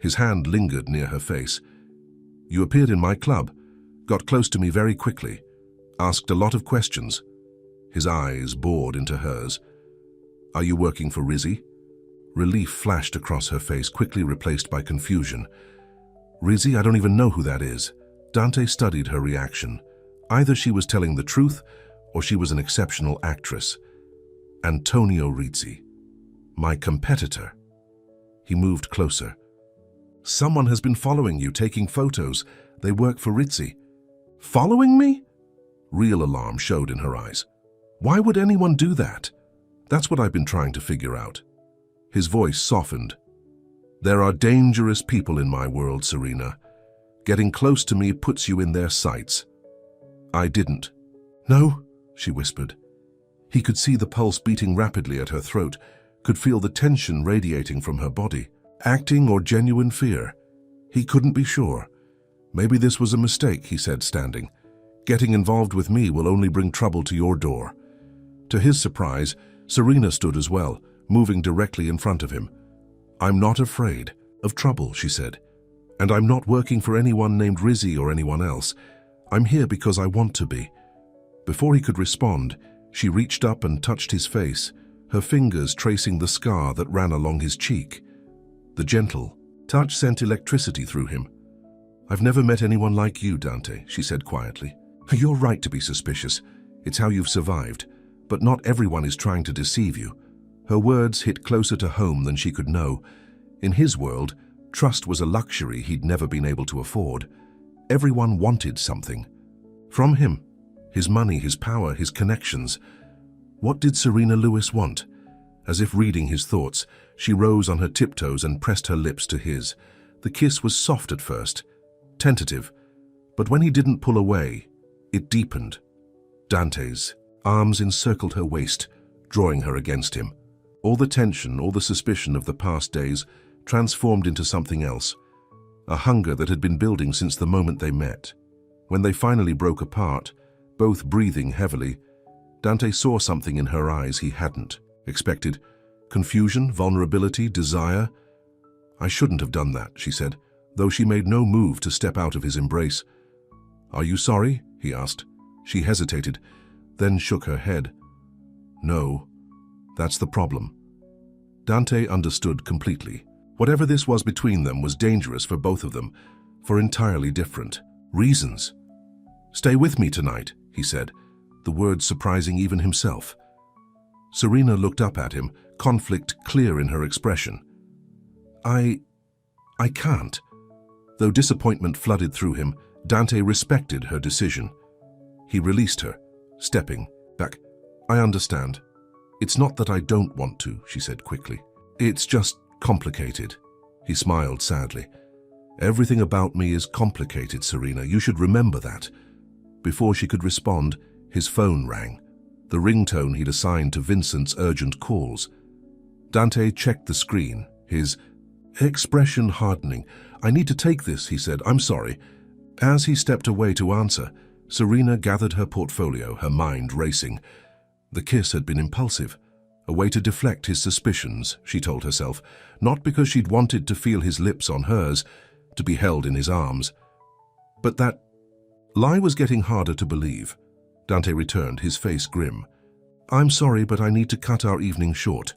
His hand lingered near her face. You appeared in my club, got close to me very quickly, asked a lot of questions. His eyes bored into hers. Are you working for Rizzy? Relief flashed across her face, quickly replaced by confusion. Rizzy? I don't even know who that is. Dante studied her reaction. Either she was telling the truth, or she was an exceptional actress. Antonio Rizzi. My competitor. He moved closer. Someone has been following you, taking photos. They work for Rizzi. Following me? Real alarm showed in her eyes. Why would anyone do that? That's what I've been trying to figure out. His voice softened. There are dangerous people in my world, Serena. Getting close to me puts you in their sights. I didn't. No, she whispered. He could see the pulse beating rapidly at her throat, could feel the tension radiating from her body. Acting or genuine fear? He couldn't be sure. Maybe this was a mistake, he said, standing. Getting involved with me will only bring trouble to your door. To his surprise, Serena stood as well, moving directly in front of him. I'm not afraid of trouble, she said. And I'm not working for anyone named Rizzy or anyone else. I'm here because I want to be. Before he could respond, she reached up and touched his face, her fingers tracing the scar that ran along his cheek. The gentle touch sent electricity through him. I've never met anyone like you, Dante, she said quietly. You're right to be suspicious. It's how you've survived. But not everyone is trying to deceive you. Her words hit closer to home than she could know. In his world, trust was a luxury he'd never been able to afford. Everyone wanted something. From him. His money, his power, his connections. What did Serena Lewis want? As if reading his thoughts, she rose on her tiptoes and pressed her lips to his. The kiss was soft at first, tentative, but when he didn't pull away, it deepened. Dante's arms encircled her waist, drawing her against him. All the tension, all the suspicion of the past days transformed into something else, a hunger that had been building since the moment they met. When they finally broke apart, both breathing heavily, Dante saw something in her eyes he hadn't expected. Confusion, vulnerability, desire. I shouldn't have done that, she said, though she made no move to step out of his embrace. Are you sorry? He asked. She hesitated, then shook her head. No, that's the problem. Dante understood completely. Whatever this was between them was dangerous for both of them, for entirely different reasons. Stay with me tonight, he said, the words surprising even himself. Serena looked up at him, conflict clear in her expression. I can't. Though disappointment flooded through him, Dante respected her decision. He released her, stepping back. I understand. It's not that I don't want to, she said quickly. It's just complicated. He smiled sadly. Everything about me is complicated, Serena. You should remember that. Before she could respond, his phone rang, the ringtone he'd assigned to Vincent's urgent calls. Dante checked the screen, his expression hardening. I need to take this, he said. I'm sorry. As he stepped away to answer, Serena gathered her portfolio, her mind racing. The kiss had been impulsive, a way to deflect his suspicions, she told herself, not because she'd wanted to feel his lips on hers, to be held in his arms. But that lie was getting harder to believe. Dante returned, his face grim. I'm sorry, but I need to cut our evening short.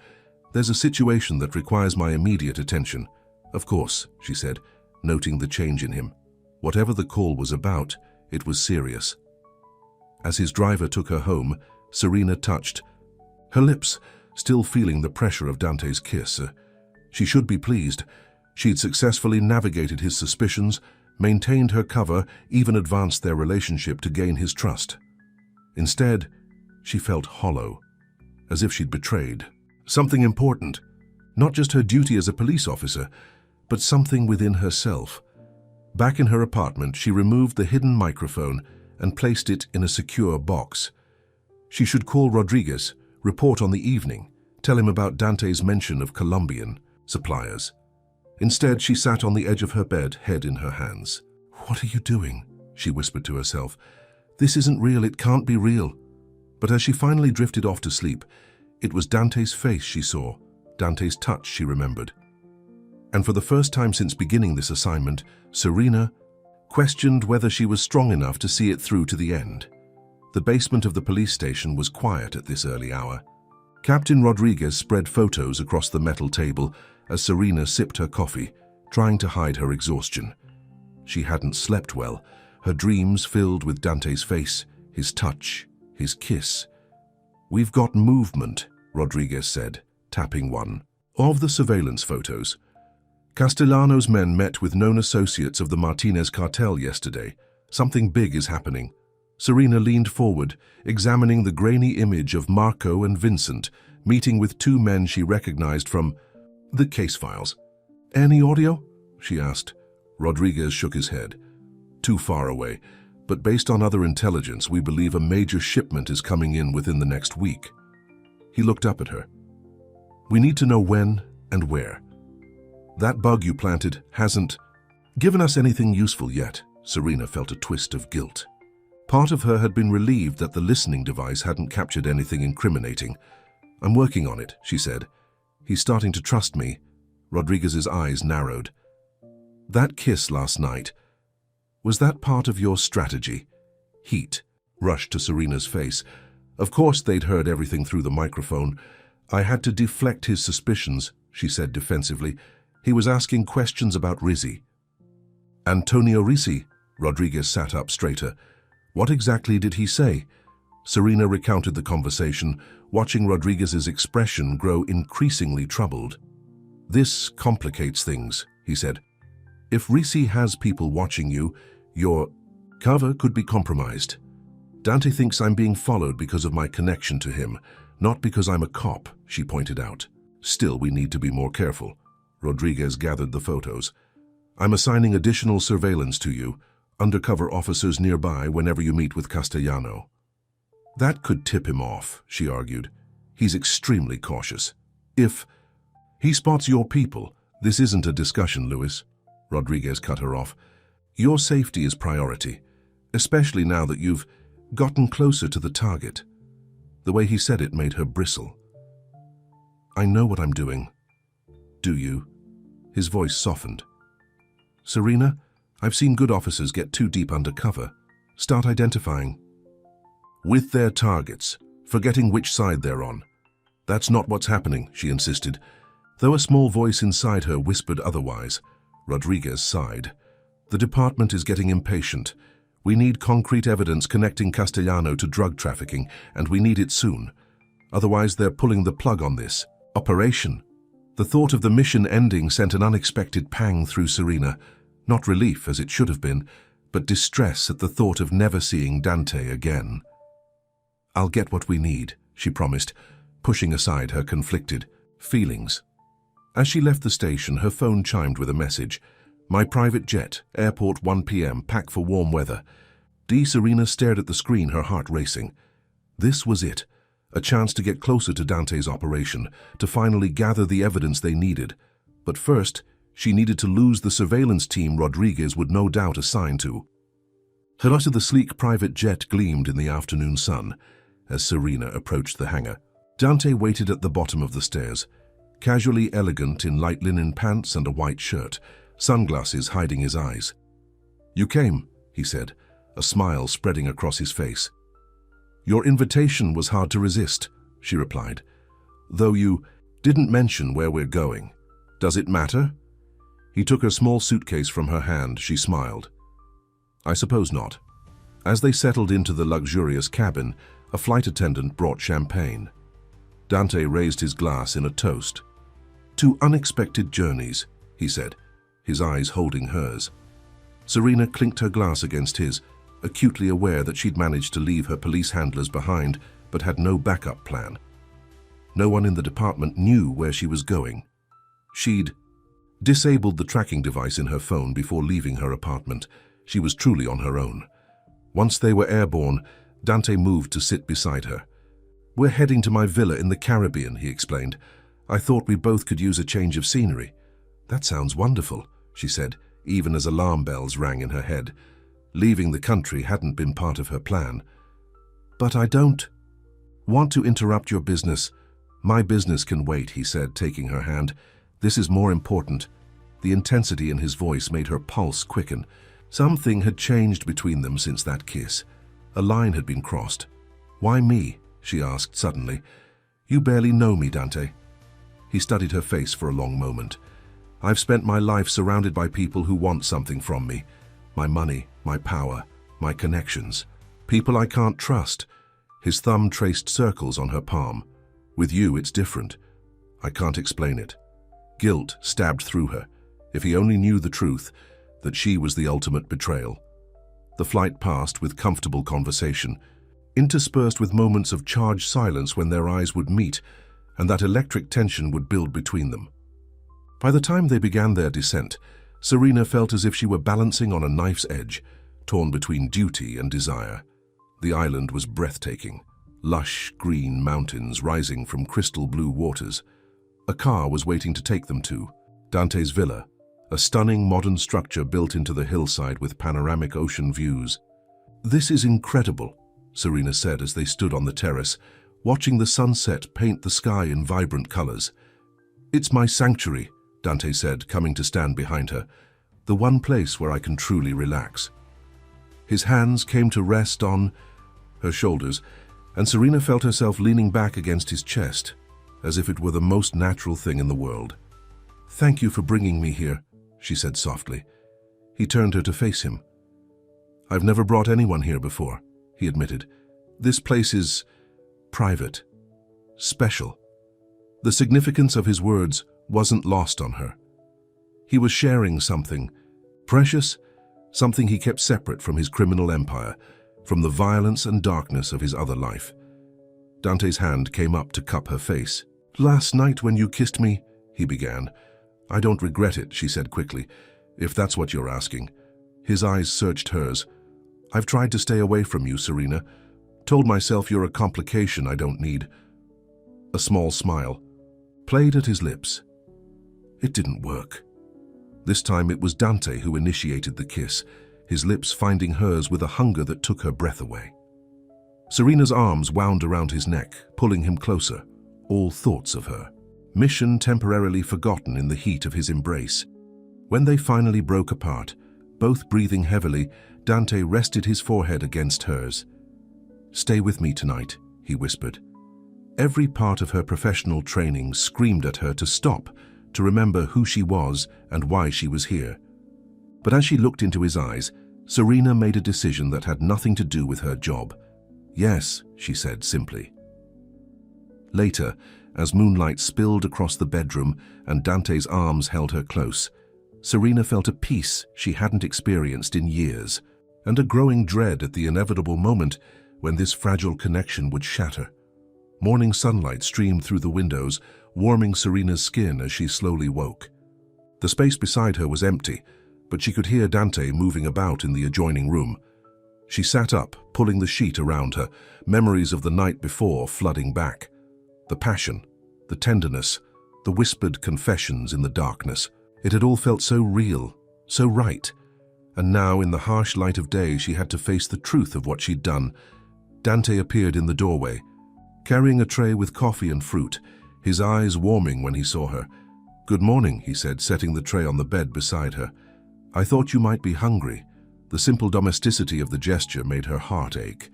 There's a situation that requires my immediate attention. Of course, she said, noting the change in him. Whatever the call was about, it was serious. As his driver took her home, Serena touched her lips, still feeling the pressure of Dante's kiss. She should be pleased. She'd successfully navigated his suspicions, maintained her cover, even advanced their relationship to gain his trust. Instead, she felt hollow, as if she'd betrayed something important, not just her duty as a police officer, but something within herself. Back in her apartment, she removed the hidden microphone and placed it in a secure box. She should call Rodriguez, report on the evening, tell him about Dante's mention of Colombian suppliers. Instead, she sat on the edge of her bed, head in her hands. What are you doing? She whispered to herself. This isn't real, it can't be real. But as she finally drifted off to sleep, It was Dante's face she saw, Dante's touch she remembered. And for the first time since beginning this assignment, Serena questioned whether she was strong enough to see it through to the end. The basement of the police station was quiet at this early hour. Captain Rodriguez spread photos across the metal table as Serena sipped her coffee, trying to hide her exhaustion. She hadn't slept well, her dreams filled with Dante's face, his touch, his kiss. "We've got movement," Rodriguez said, tapping one of the surveillance photos. "Castellano's men met with known associates of the Martinez cartel yesterday. Something big is happening." Serena leaned forward, examining the grainy image of Marco and Vincent, meeting with two men she recognized from the case files. "Any audio?" she asked. Rodriguez shook his head. "Too far away, but based on other intelligence, we believe a major shipment is coming in within the next week." He looked up at her. "We need to know when and where. That bug you planted hasn't given us anything useful yet." Serena felt a twist of guilt. Part of her had been relieved that the listening device hadn't captured anything incriminating. "I'm working on it," she said. "He's starting to trust me." Rodriguez's eyes narrowed. "That kiss last night, was that part of your strategy?" Heat rushed to Serena's face. Of course they'd heard everything through the microphone. "I had to deflect his suspicions," she said defensively. "He was asking questions about Rizzi." "Antonio Rizzi?" Rodriguez sat up straighter. "What exactly did he say?" Serena recounted the conversation, watching Rodriguez's expression grow increasingly troubled. "This complicates things," he said. "If Rizzi has people watching you, your cover could be compromised. Dante thinks I'm being followed because of my connection to him, not because I'm a cop," she pointed out. "Still, we need to be more careful." Rodriguez gathered the photos. "I'm assigning additional surveillance to you, undercover officers nearby whenever you meet with Castellano." "That could tip him off," she argued. "He's extremely cautious. If he spots your people, this isn't a discussion, Lewis." Rodriguez cut her off. "Your safety is priority, especially now that you've gotten closer to the target." The way he said it made her bristle. "I know what I'm doing." "Do you?" His voice softened. "Serena, I've seen good officers get too deep undercover. Start identifying with their targets, forgetting which side they're on." "That's not what's happening," she insisted, though a small voice inside her whispered otherwise. Rodriguez sighed. "The department is getting impatient. We need concrete evidence connecting Castellano to drug trafficking, and we need it soon. Otherwise, they're pulling the plug on this operation." The thought of the mission ending sent an unexpected pang through Serena. Not relief, as it should have been, but distress at the thought of never seeing Dante again. "I'll get what we need," she promised, pushing aside her conflicted feelings. As she left the station, her phone chimed with a message. "My private jet, airport 1 p.m, pack for warm weather." Serena stared at the screen, her heart racing. This was it, a chance to get closer to Dante's operation, to finally gather the evidence they needed. But first, she needed to lose the surveillance team Rodriguez would no doubt assign to. The sleek private jet gleamed in the afternoon sun as Serena approached the hangar. Dante waited at the bottom of the stairs, casually elegant in light linen pants and a white shirt, sunglasses hiding his eyes. "You came," he said, a smile spreading across his face. "Your invitation was hard to resist," she replied, "though you didn't mention where we're going. Does it matter?" He took her small suitcase from her hand. She smiled. "I suppose not." As they settled into the luxurious cabin, a flight attendant brought champagne. Dante raised his glass in a toast. "To unexpected journeys," he said, his eyes holding hers. Serena clinked her glass against his, acutely aware that she'd managed to leave her police handlers behind but had no backup plan. No one in the department knew where she was going. She'd disabled the tracking device in her phone before leaving her apartment. She was truly on her own. Once they were airborne, Dante moved to sit beside her. "We're heading to my villa in the Caribbean," he explained. "I thought we both could use a change of scenery." "That sounds wonderful," she said, even as alarm bells rang in her head. Leaving the country hadn't been part of her plan. "But I don't want to interrupt your business. "My business can wait," he said, taking her hand. "This is more important." The intensity in his voice made her pulse quicken. Something had changed between them since that kiss. A line had been crossed. "Why me?" she asked suddenly. "You barely know me, Dante." He studied her face for a long moment. "I've spent my life surrounded by people who want something from me. My money, my power, my connections. People I can't trust." His thumb traced circles on her palm. "With you, it's different. I can't explain it." Guilt stabbed through her. If he only knew the truth, that she was the ultimate betrayal. The flight passed with comfortable conversation, interspersed with moments of charged silence when their eyes would meet, and that electric tension would build between them. By the time they began their descent, Serena felt as if she were balancing on a knife's edge, torn between duty and desire. The island was breathtaking. Lush, green mountains rising from crystal blue waters. A car was waiting to take them to Dante's villa, a stunning modern structure built into the hillside with panoramic ocean views. "This is incredible," Serena said as they stood on the terrace, watching the sunset paint the sky in vibrant colors. "It's my sanctuary," Dante said, coming to stand behind her. "The one place where I can truly relax." His hands came to rest on her shoulders, and Serena felt herself leaning back against his chest, as if it were the most natural thing in the world. "Thank you for bringing me here," she said softly. He turned her to face him. "I've never brought anyone here before," he admitted. "This place is private, special." The significance of his words wasn't lost on her. He was sharing something precious, something he kept separate from his criminal empire, from the violence and darkness of his other life. Dante's hand came up to cup her face. "Last night when you kissed me," he began. "I don't regret it," she said quickly, "if that's what you're asking." His eyes searched hers. "I've tried to stay away from you, Serena. Told myself you're a complication I don't need." A small smile played at his lips. It didn't work. This time it was Dante who initiated the kiss, his lips finding hers with a hunger that took her breath away. Serena's arms wound around his neck, pulling him closer, all thoughts of her. Mission temporarily forgotten in the heat of his embrace. When they finally broke apart, both breathing heavily, Dante rested his forehead against hers. "Stay with me tonight," he whispered. Every part of her professional training screamed at her to stop, to remember who she was and why she was here. But as she looked into his eyes, Serena made a decision that had nothing to do with her job. "Yes," she said simply. Later, as moonlight spilled across the bedroom and Dante's arms held her close, Serena felt a peace she hadn't experienced in years, and a growing dread at the inevitable moment when this fragile connection would shatter. Morning sunlight streamed through the windows, warming Serena's skin as she slowly woke. The space beside her was empty, but she could hear Dante moving about in the adjoining room. She sat up, pulling the sheet around her, memories of the night before flooding back. The passion, the tenderness, the whispered confessions in the darkness. It had all felt so real, so right. And now, in the harsh light of day, she had to face the truth of what she'd done. Dante appeared in the doorway, carrying a tray with coffee and fruit, his eyes warming when he saw her. "Good morning," he said, setting the tray on the bed beside her. "I thought you might be hungry." The simple domesticity of the gesture made her heart ache.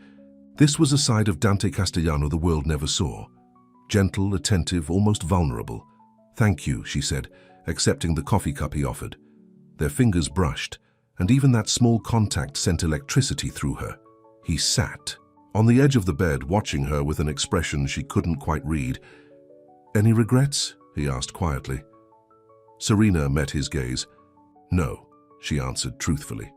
This was a side of Dante Castellano the world never saw. Gentle, attentive, almost vulnerable. "Thank you," she said, accepting the coffee cup he offered. Their fingers brushed, and even that small contact sent electricity through her. He sat on the edge of the bed, watching her with an expression she couldn't quite read. "Any regrets?" he asked quietly. Serena met his gaze. "No," she answered truthfully.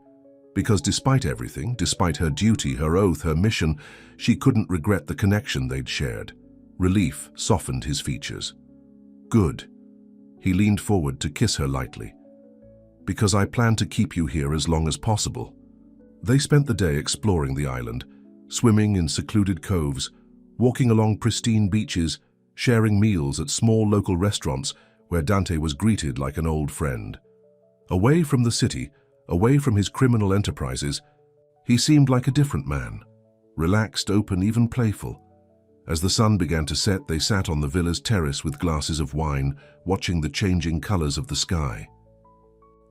Because despite everything, despite her duty, her oath, her mission, she couldn't regret the connection they'd shared. Relief softened his features. "Good." He leaned forward to kiss her lightly. "Because I plan to keep you here as long as possible." They spent the day exploring the island, swimming in secluded coves, walking along pristine beaches, sharing meals at small local restaurants where Dante was greeted like an old friend. Away from the city, away from his criminal enterprises, he seemed like a different man, relaxed, open, even playful. As the sun began to set, they sat on the villa's terrace with glasses of wine, watching the changing colors of the sky.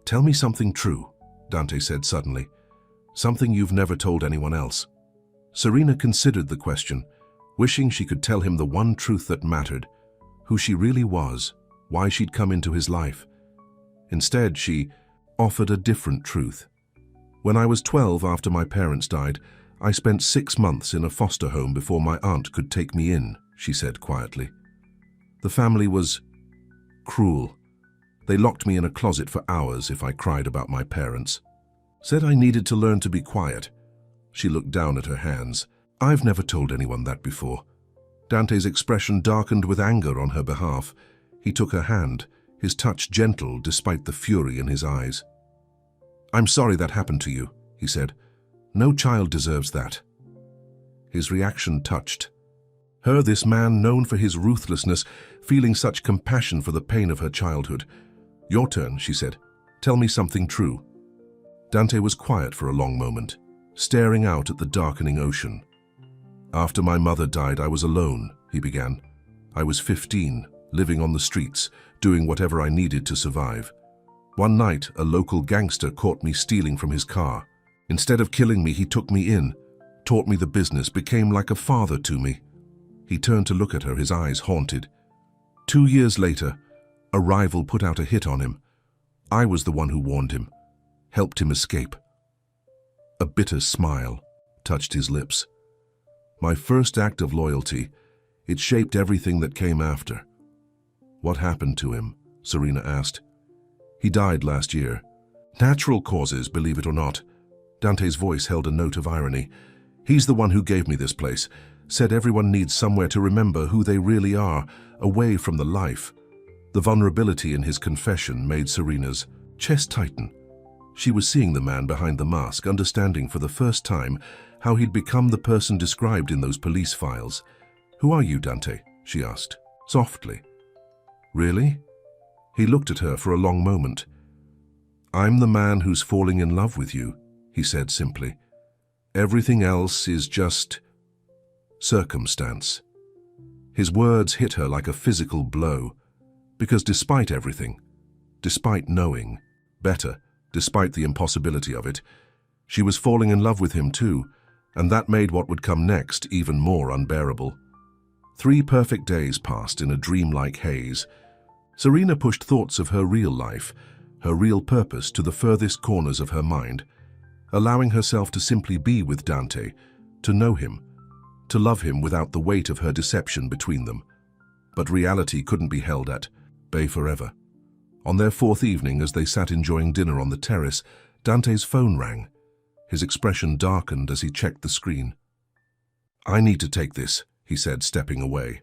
"Tell me something true," Dante said suddenly. "Something you've never told anyone else." Serena considered the question, wishing she could tell him the one truth that mattered, who she really was, why she'd come into his life. Instead, she offered a different truth. "When I was 12, after my parents died, I spent 6 months in a foster home before my aunt could take me in," she said quietly. "The family was cruel. They locked me in a closet for hours if I cried about my parents. Said I needed to learn to be quiet." She looked down at her hands. "I've never told anyone that before." Dante's expression darkened with anger on her behalf. He took her hand, his touch gentle despite the fury in his eyes. "I'm sorry that happened to you," he said. "No child deserves that." His reaction touched her, this man known for his ruthlessness, feeling such compassion for the pain of her childhood. "Your turn," she said. "Tell me something true." Dante was quiet for a long moment, staring out at the darkening ocean. "After my mother died, I was alone," he began. "I was 15, living on the streets, doing whatever I needed to survive. One night, a local gangster caught me stealing from his car. Instead of killing me, he took me in, taught me the business, became like a father to me." He turned to look at her, his eyes haunted. 2 years later, a rival put out a hit on him. I was the one who warned him, helped him escape." A bitter smile touched his lips. "My first act of loyalty, it shaped everything that came after." "What happened to him?" Serena asked. "He died last year. Natural causes, believe it or not." Dante's voice held a note of irony. "He's the one who gave me this place, said everyone needs somewhere to remember who they really are, away from the life." The vulnerability in his confession made Serena's chest tighten. She was seeing the man behind the mask, understanding for the first time how he'd become the person described in those police files. "Who are you, Dante?" she asked, softly. "Really?" He looked at her for a long moment. "I'm the man who's falling in love with you," he said simply. "Everything else is just circumstance." His words hit her like a physical blow, because despite everything, despite knowing better, despite the impossibility of it, she was falling in love with him too, and that made what would come next even more unbearable. 3 perfect days passed in a dreamlike haze. Serena pushed thoughts of her real life, her real purpose, to the furthest corners of her mind, allowing herself to simply be with Dante, to know him, to love him without the weight of her deception between them. But reality couldn't be held at bay forever. On their 4th evening, as they sat enjoying dinner on the terrace, Dante's phone rang. His expression darkened as he checked the screen. "I need to take this," he said, stepping away.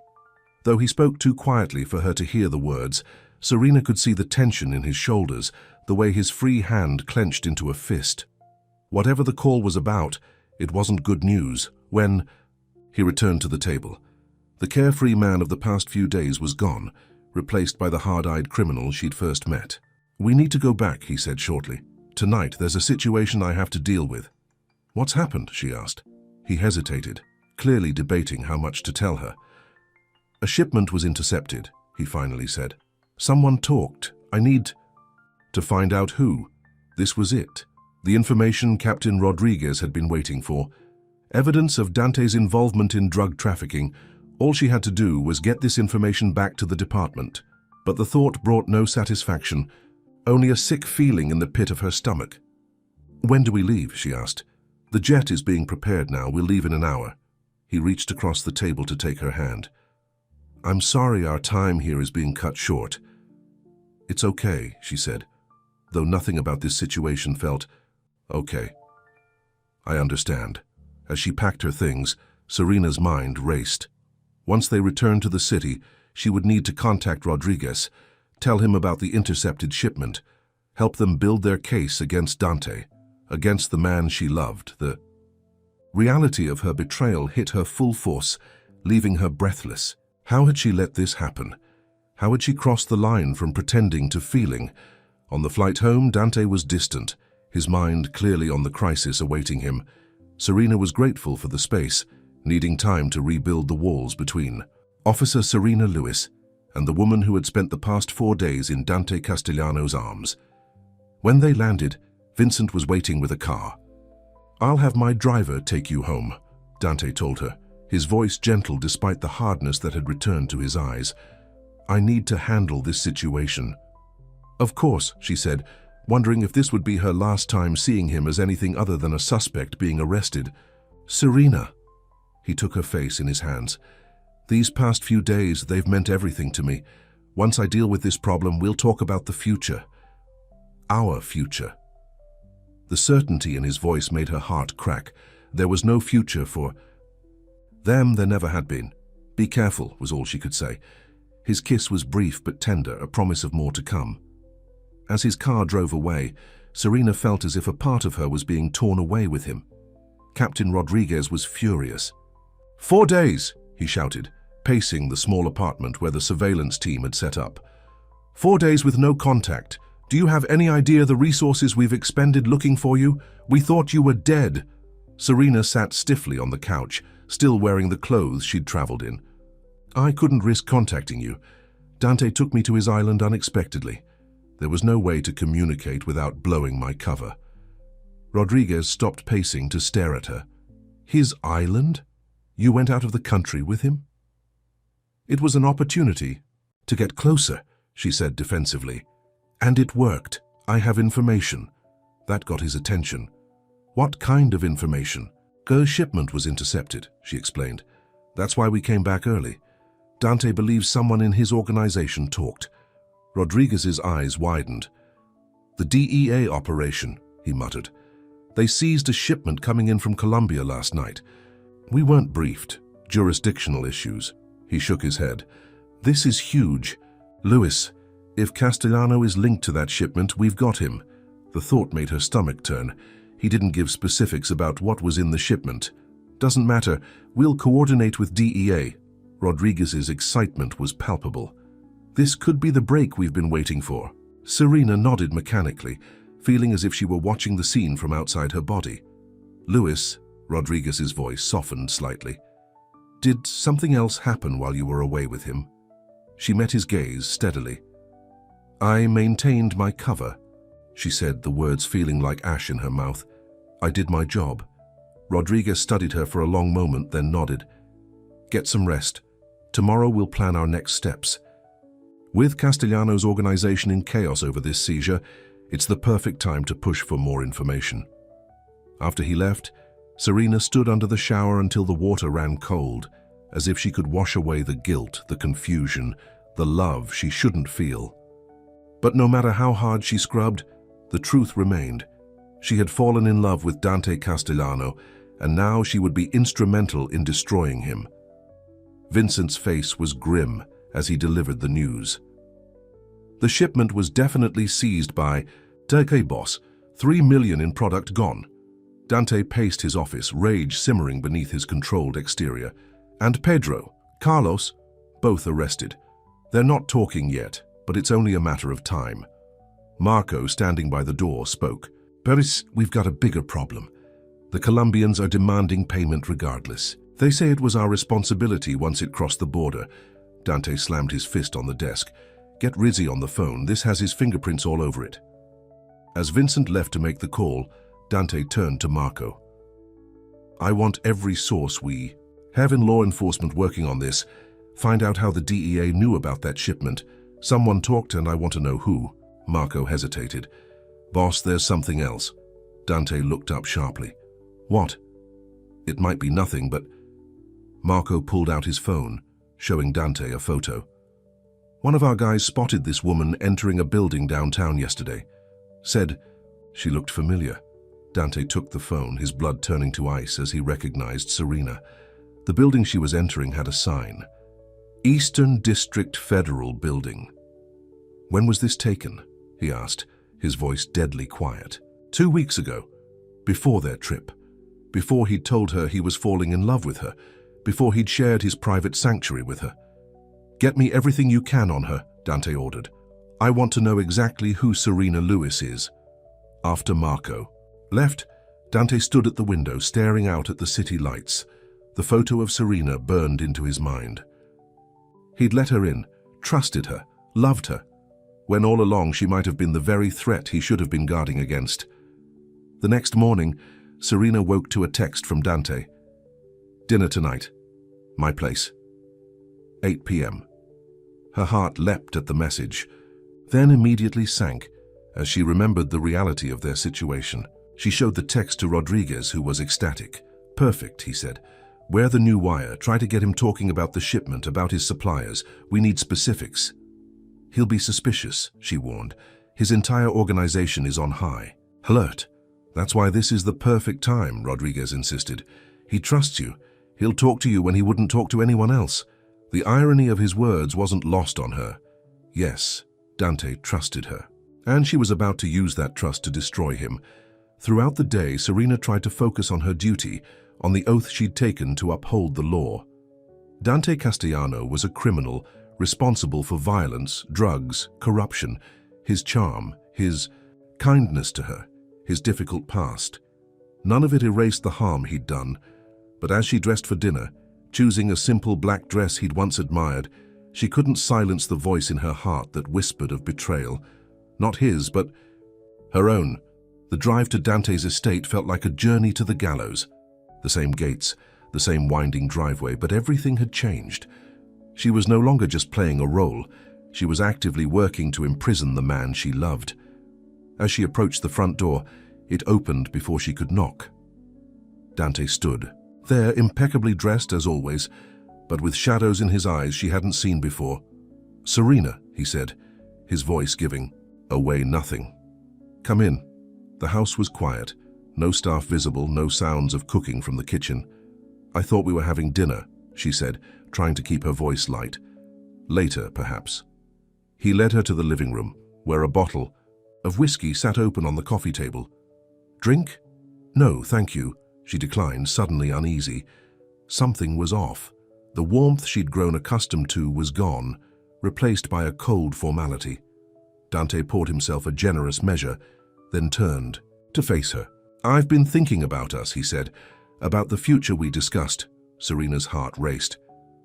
Though he spoke too quietly for her to hear the words, Serena could see the tension in his shoulders, the way his free hand clenched into a fist. Whatever the call was about, it wasn't good news. When he returned to the table, the carefree man of the past few days was gone, replaced by the hard-eyed criminal she'd first met. "We need to go back," he said shortly. "Tonight, there's a situation I have to deal with." "What's happened?" she asked. He hesitated, clearly debating how much to tell her. "A shipment was intercepted," he finally said. "Someone talked. I need to find out who." This was it. The information Captain Rodriguez had been waiting for. Evidence of Dante's involvement in drug trafficking. All she had to do was get this information back to the department. But the thought brought no satisfaction, only a sick feeling in the pit of her stomach. "When do we leave?" she asked. "The jet is being prepared now. We'll leave in an hour." He reached across the table to take her hand. "I'm sorry our time here is being cut short." "It's okay," she said, though nothing about this situation felt okay. "I understand." As she packed her things, Serena's mind raced. Once they returned to the city, she would need to contact Rodriguez, tell him about the intercepted shipment, help them build their case against Dante, against the man she loved. The reality of her betrayal hit her full force, leaving her breathless. How had she let this happen? How had she crossed the line from pretending to feeling? On the flight home, Dante was distant, his mind clearly on the crisis awaiting him. Serena was grateful for the space, needing time to rebuild the walls between Officer Serena Lewis and the woman who had spent the past 4 days in Dante Castellano's arms. When they landed, Vincent was waiting with a car. "I'll have my driver take you home," Dante told her, his voice gentle despite the hardness that had returned to his eyes. "I need to handle this situation." "Of course," she said, wondering if this would be her last time seeing him as anything other than a suspect being arrested. "Serena." He took her face in his hands. "These past few days, they've meant everything to me. Once I deal with this problem, we'll talk about the future. Our future." The certainty in his voice made her heart crack. There was no future for them, there never had been. "Be careful," was all she could say. His kiss was brief but tender, a promise of more to come. As his car drove away, Serena felt as if a part of her was being torn away with him. Captain Rodriguez was furious. "4 days!" he shouted, pacing the small apartment where the surveillance team had set up. "4 days with no contact. Do you have any idea the resources we've expended looking for you? We thought you were dead." Serena sat stiffly on the couch, still wearing the clothes she'd traveled in. "I couldn't risk contacting you. Dante took me to his island unexpectedly. There was no way to communicate without blowing my cover." Rodriguez stopped pacing to stare at her. "His island? You went out of the country with him?" "It was an opportunity to get closer," she said defensively. "And it worked. I have information." That got his attention. "What kind of information?" "Her shipment was intercepted," she explained. "That's why we came back early. Dante believes someone in his organization talked." Rodriguez's eyes widened. "The DEA operation," he muttered. "They seized a shipment coming in from Colombia last night. We weren't briefed. Jurisdictional issues." He shook his head. "This is huge. Lewis, if Castellano is linked to that shipment, we've got him." The thought made her stomach turn. He didn't give specifics about what was in the shipment. "Doesn't matter. We'll coordinate with DEA." Rodriguez's excitement was palpable. "This could be the break we've been waiting for." Serena nodded mechanically, feeling as if she were watching the scene from outside her body. "Lewis," Rodriguez's voice softened slightly. "Did something else happen while you were away with him?" She met his gaze steadily. "I maintained my cover," she said, the words feeling like ash in her mouth. "I did my job." Rodriguez studied her for a long moment, then nodded. "Get some rest. Tomorrow we'll plan our next steps." With Castellano's organization in chaos over this seizure, it's the perfect time to push for more information. After he left, Serena stood under the shower until the water ran cold, as if she could wash away the guilt, the confusion, the love she shouldn't feel. But no matter how hard she scrubbed, the truth remained. She had fallen in love with Dante Castellano, and now she would be instrumental in destroying him. Vincent's face was grim as he delivered the news. The shipment was definitely seized by Dante boss, 3 million in product gone. Dante paced his office, rage simmering beneath his controlled exterior. And Pedro, Carlos, both arrested. They're not talking yet, but it's only a matter of time. Marco, standing by the door, spoke. "Paris, we've got a bigger problem. The Colombians are demanding payment regardless. They say it was our responsibility once it crossed the border." Dante slammed his fist on the desk. "Get Rizzi on the phone. This has his fingerprints all over it." As Vincent left to make the call, Dante turned to Marco. "I want every source we have in law enforcement working on this. Find out how the DEA knew about that shipment. Someone talked and I want to know who." Marco hesitated. "Boss, there's something else." Dante looked up sharply. "What?" "It might be nothing, but..." Marco pulled out his phone, showing Dante a photo. "One of our guys spotted this woman entering a building downtown yesterday. Said..." She looked familiar. Dante took the phone, his blood turning to ice as he recognized Serena. The building she was entering had a sign. "Eastern District Federal Building." "When was this taken?" he asked, his voice deadly quiet. 2 weeks ago, before their trip. Before he'd told her he was falling in love with her. Before he'd shared his private sanctuary with her. "Get me everything you can on her," Dante ordered. "I want to know exactly who Serena Lewis is." After Marco left, Dante stood at the window staring out at the city lights. The photo of Serena burned into his mind. He'd let her in, trusted her, loved her, when all along she might have been the very threat he should have been guarding against. The next morning, Serena woke to a text from Dante. "Dinner tonight. My place. 8 p.m. Her heart leapt at the message, then immediately sank as she remembered the reality of their situation. She showed the text to Rodriguez, who was ecstatic. "Perfect," he said. "Wear the new wire. Try to get him talking about the shipment, about his suppliers. We need specifics." "He'll be suspicious," she warned. "His entire organization is on high alert." "That's why this is the perfect time," Rodriguez insisted. "He trusts you. He'll talk to you when he wouldn't talk to anyone else." The irony of his words wasn't lost on her. Yes, Dante trusted her. And she was about to use that trust to destroy him. Throughout the day, Serena tried to focus on her duty, on the oath she'd taken to uphold the law. Dante Castellano was a criminal, responsible for violence, drugs, corruption. His charm, his kindness to her, his difficult past. None of it erased the harm he'd done, but as she dressed for dinner, choosing a simple black dress he'd once admired, she couldn't silence the voice in her heart that whispered of betrayal. Not his, but her own. The drive to Dante's estate felt like a journey to the gallows. The same gates, the same winding driveway, but everything had changed. She was no longer just playing a role. She was actively working to imprison the man she loved. As she approached the front door, it opened before she could knock. Dante stood, there impeccably dressed as always, but with shadows in his eyes she hadn't seen before. "Serena," he said, his voice giving away nothing. "Come in." The house was quiet, no staff visible, no sounds of cooking from the kitchen. "I thought we were having dinner," she said, trying to keep her voice light. "Later, perhaps." He led her to the living room, where a bottle of whiskey sat open on the coffee table. "Drink?" "No, thank you," she declined, suddenly uneasy. Something was off. The warmth she'd grown accustomed to was gone, replaced by a cold formality. Dante poured himself a generous measure, then turned to face her. "I've been thinking about us," he said, "about the future we discussed." Serena's heart raced.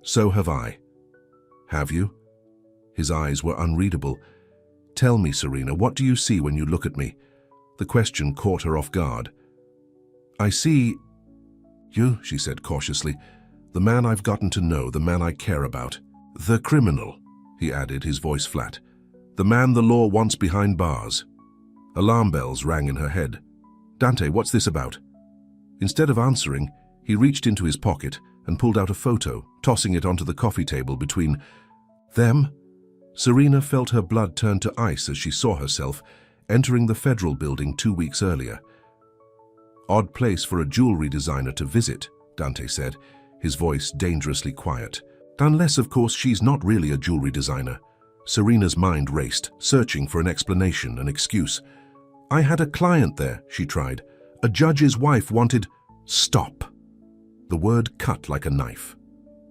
"So have I." "Have you?" His eyes were unreadable. "Tell me, Serena, what do you see when you look at me?" The question caught her off guard. "I see you," she said cautiously. "The man I've gotten to know, the man I care about. The criminal," he added, his voice flat. "The man the law wants behind bars." Alarm bells rang in her head. "Dante, what's this about?" Instead of answering, he reached into his pocket and pulled out a photo, tossing it onto the coffee table between them. Serena felt her blood turn to ice as she saw herself entering the Federal Building 2 weeks earlier. "Odd place for a jewelry designer to visit," Dante said, his voice dangerously quiet. "Unless, of course, she's not really a jewelry designer." Serena's mind raced, searching for an explanation, an excuse. "I had a client there," she tried. "A judge's wife wanted—" "Stop!" The word cut like a knife.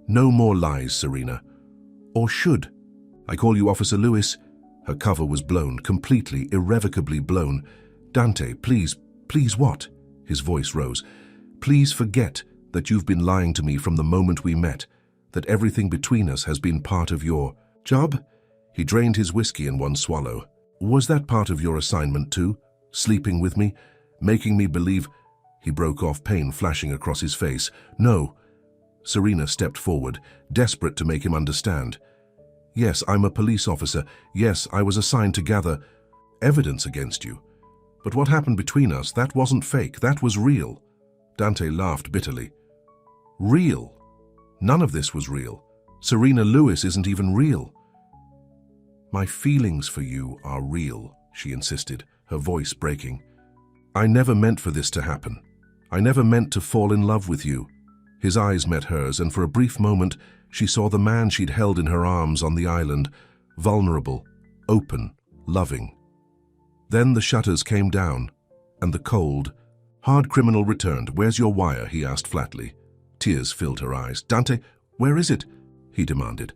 "No more lies, Serena. Or should. I call you Officer Lewis." Her cover was blown, completely, irrevocably blown. "Dante, please, please what?" His voice rose. "Please forget that you've been lying to me from the moment we met, that everything between us has been part of your job." He drained his whiskey in one swallow. "Was that part of your assignment too? Sleeping with me? Making me believe—" He broke off, pain flashing across his face. "No." Serena stepped forward, desperate to make him understand. "Yes, I'm a police officer. Yes, I was assigned to gather evidence against you. But what happened between us, that wasn't fake, that was real." Dante laughed bitterly. "Real? None of this was real. Serena Lewis isn't even real." "My feelings for you are real," she insisted, her voice breaking. "I never meant for this to happen. I never meant to fall in love with you." His eyes met hers, and for a brief moment, she saw the man she'd held in her arms on the island, vulnerable, open, loving. Then the shutters came down, and the cold, hard criminal returned. "Where's your wire?" he asked flatly. Tears filled her eyes. "Dante, where is it?" he demanded.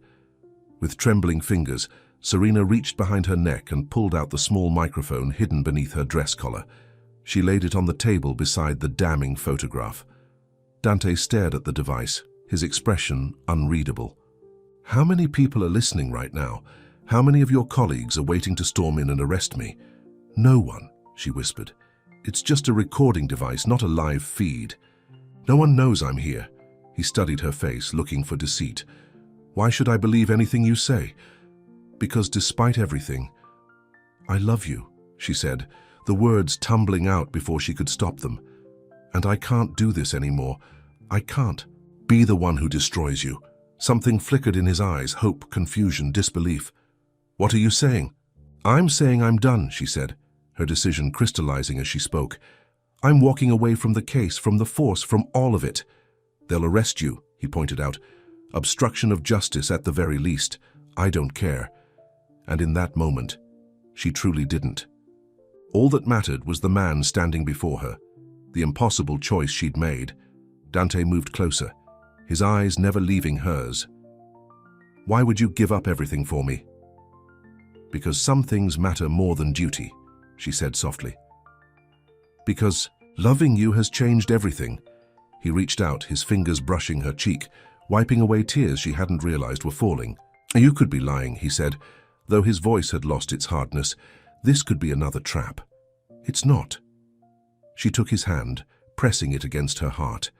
With trembling fingers, Serena reached behind her neck and pulled out the small microphone hidden beneath her dress collar. She laid it on the table beside the damning photograph. Dante stared at the device, his expression unreadable. How many people are listening right now? How many of your colleagues are waiting to storm in and arrest me? No one, she whispered. It's just a recording device, not a live feed. No one knows I'm here. He studied her face, looking for deceit. Why should I believe anything you say? Because despite everything, I love you, she said, the words tumbling out before she could stop them. And I can't do this anymore. I can't be the one who destroys you. Something flickered in his eyes, hope, confusion, disbelief. What are you saying? I'm saying I'm done, she said, her decision crystallizing as she spoke. I'm walking away from the case, from the force, from all of it. They'll arrest you, he pointed out. Obstruction of justice at the very least. I don't care. And in that moment, she truly didn't. All that mattered was the man standing before her, the impossible choice she'd made. Dante moved closer, his eyes never leaving hers. Why would you give up everything for me? Because some things matter more than duty, she said softly. Because loving you has changed everything. He reached out, his fingers brushing her cheek, wiping away tears she hadn't realized were falling. You could be lying, he said, though his voice had lost its hardness. This could be another trap. It's not. She took his hand, pressing it against her heart.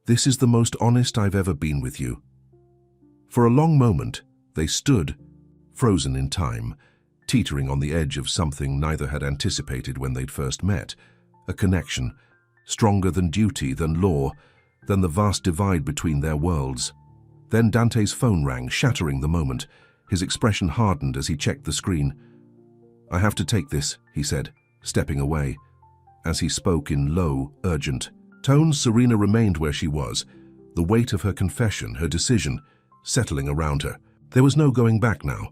This is the most honest I've ever been with you. For a long moment, they stood, frozen in time, teetering on the edge of something neither had anticipated when they'd first met, a connection, stronger than duty, than law, than the vast divide between their worlds. Then Dante's phone rang, shattering the moment. His expression hardened as he checked the screen. I have to take this, he said, stepping away. As he spoke in low, urgent tones, Serena remained where she was, the weight of her confession, her decision, settling around her. There was no going back now.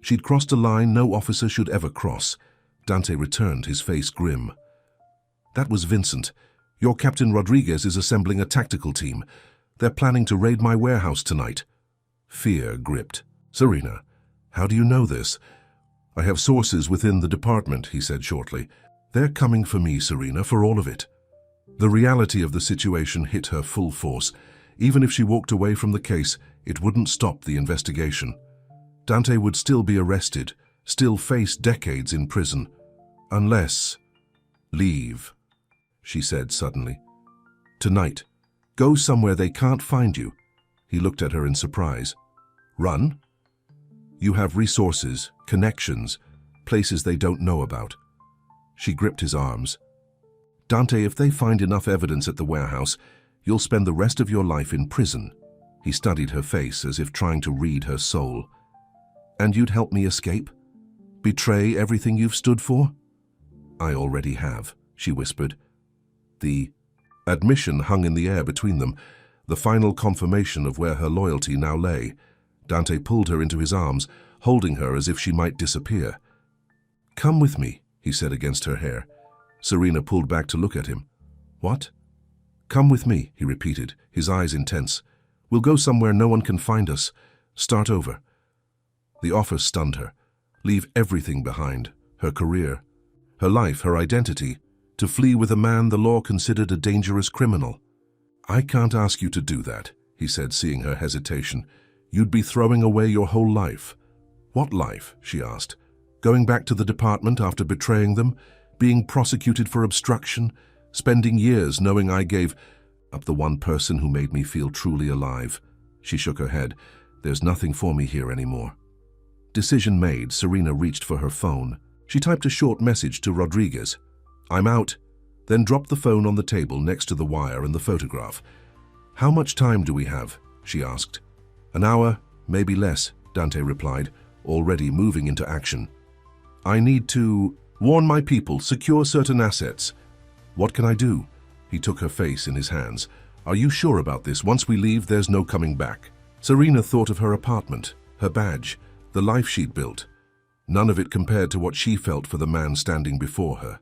She'd crossed a line no officer should ever cross. Dante returned, his face grim. That was Vincent. Your Captain Rodriguez is assembling a tactical team. They're planning to raid my warehouse tonight. Fear gripped. Serena, how do you know this? I have sources within the department, he said shortly. They're coming for me, Serena, for all of it. The reality of the situation hit her full force. Even if she walked away from the case, it wouldn't stop the investigation. Dante would still be arrested, still face decades in prison. Unless... Leave, she said suddenly. Tonight. Go somewhere they can't find you. He looked at her in surprise. Run? You have resources, connections, places they don't know about. She gripped his arms. Dante, if they find enough evidence at the warehouse, you'll spend the rest of your life in prison. He studied her face as if trying to read her soul. And you'd help me escape? Betray everything you've stood for? I already have, she whispered. The admission hung in the air between them, the final confirmation of where her loyalty now lay. Dante pulled her into his arms, holding her as if she might disappear. Come with me, he said against her hair. Serena pulled back to look at him. What? Come with me, he repeated, his eyes intense. We'll go somewhere no one can find us. Start over. The offer stunned her. Leave everything behind, her career, her life, her identity, to flee with a man the law considered a dangerous criminal. I can't ask you to do that, he said, seeing her hesitation. You'd be throwing away your whole life. What life? She asked. Going back to the department after betraying them, being prosecuted for obstruction, spending years knowing I gave up the one person who made me feel truly alive. She shook her head. There's nothing for me here anymore. Decision made, Serena reached for her phone. She typed a short message to Rodriguez. I'm out, then dropped the phone on the table next to the wire and the photograph. How much time do we have? She asked. An hour, maybe less, Dante replied, already moving into action. I need to warn my people, secure certain assets. What can I do? He took her face in his hands. Are you sure about this? Once we leave, there's no coming back. Serena thought of her apartment, her badge, the life she'd built. None of it compared to what she felt for the man standing before her.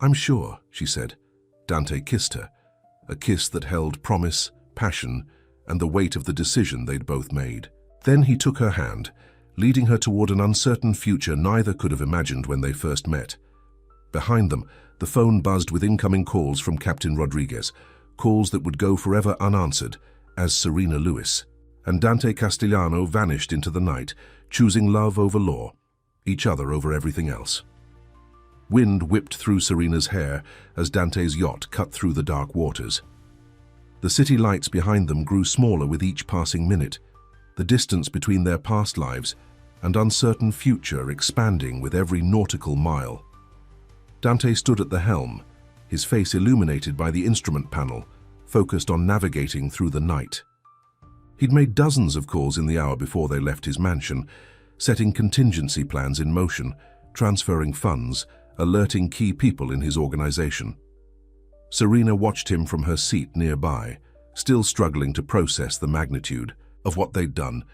I'm sure, she said. Dante kissed her, a kiss that held promise, passion, and the weight of the decision they'd both made. Then he took her hand, leading her toward an uncertain future neither could have imagined when they first met. Behind them, the phone buzzed with incoming calls from Captain Rodriguez. calls that would go forever unanswered, as Serena Lewis. And Dante Castellano vanished into the night, choosing love over law, each other over everything else. Wind whipped through Serena's hair as Dante's yacht cut through the dark waters. The city lights behind them grew smaller with each passing minute, the distance between their past lives and uncertain future expanding with every nautical mile. Dante stood at the helm, his face illuminated by the instrument panel, focused on navigating through the night. He'd made dozens of calls in the hour before they left his mansion, setting contingency plans in motion, transferring funds, alerting key people in his organization. Serena watched him from her seat nearby, still struggling to process the magnitude of what they'd done.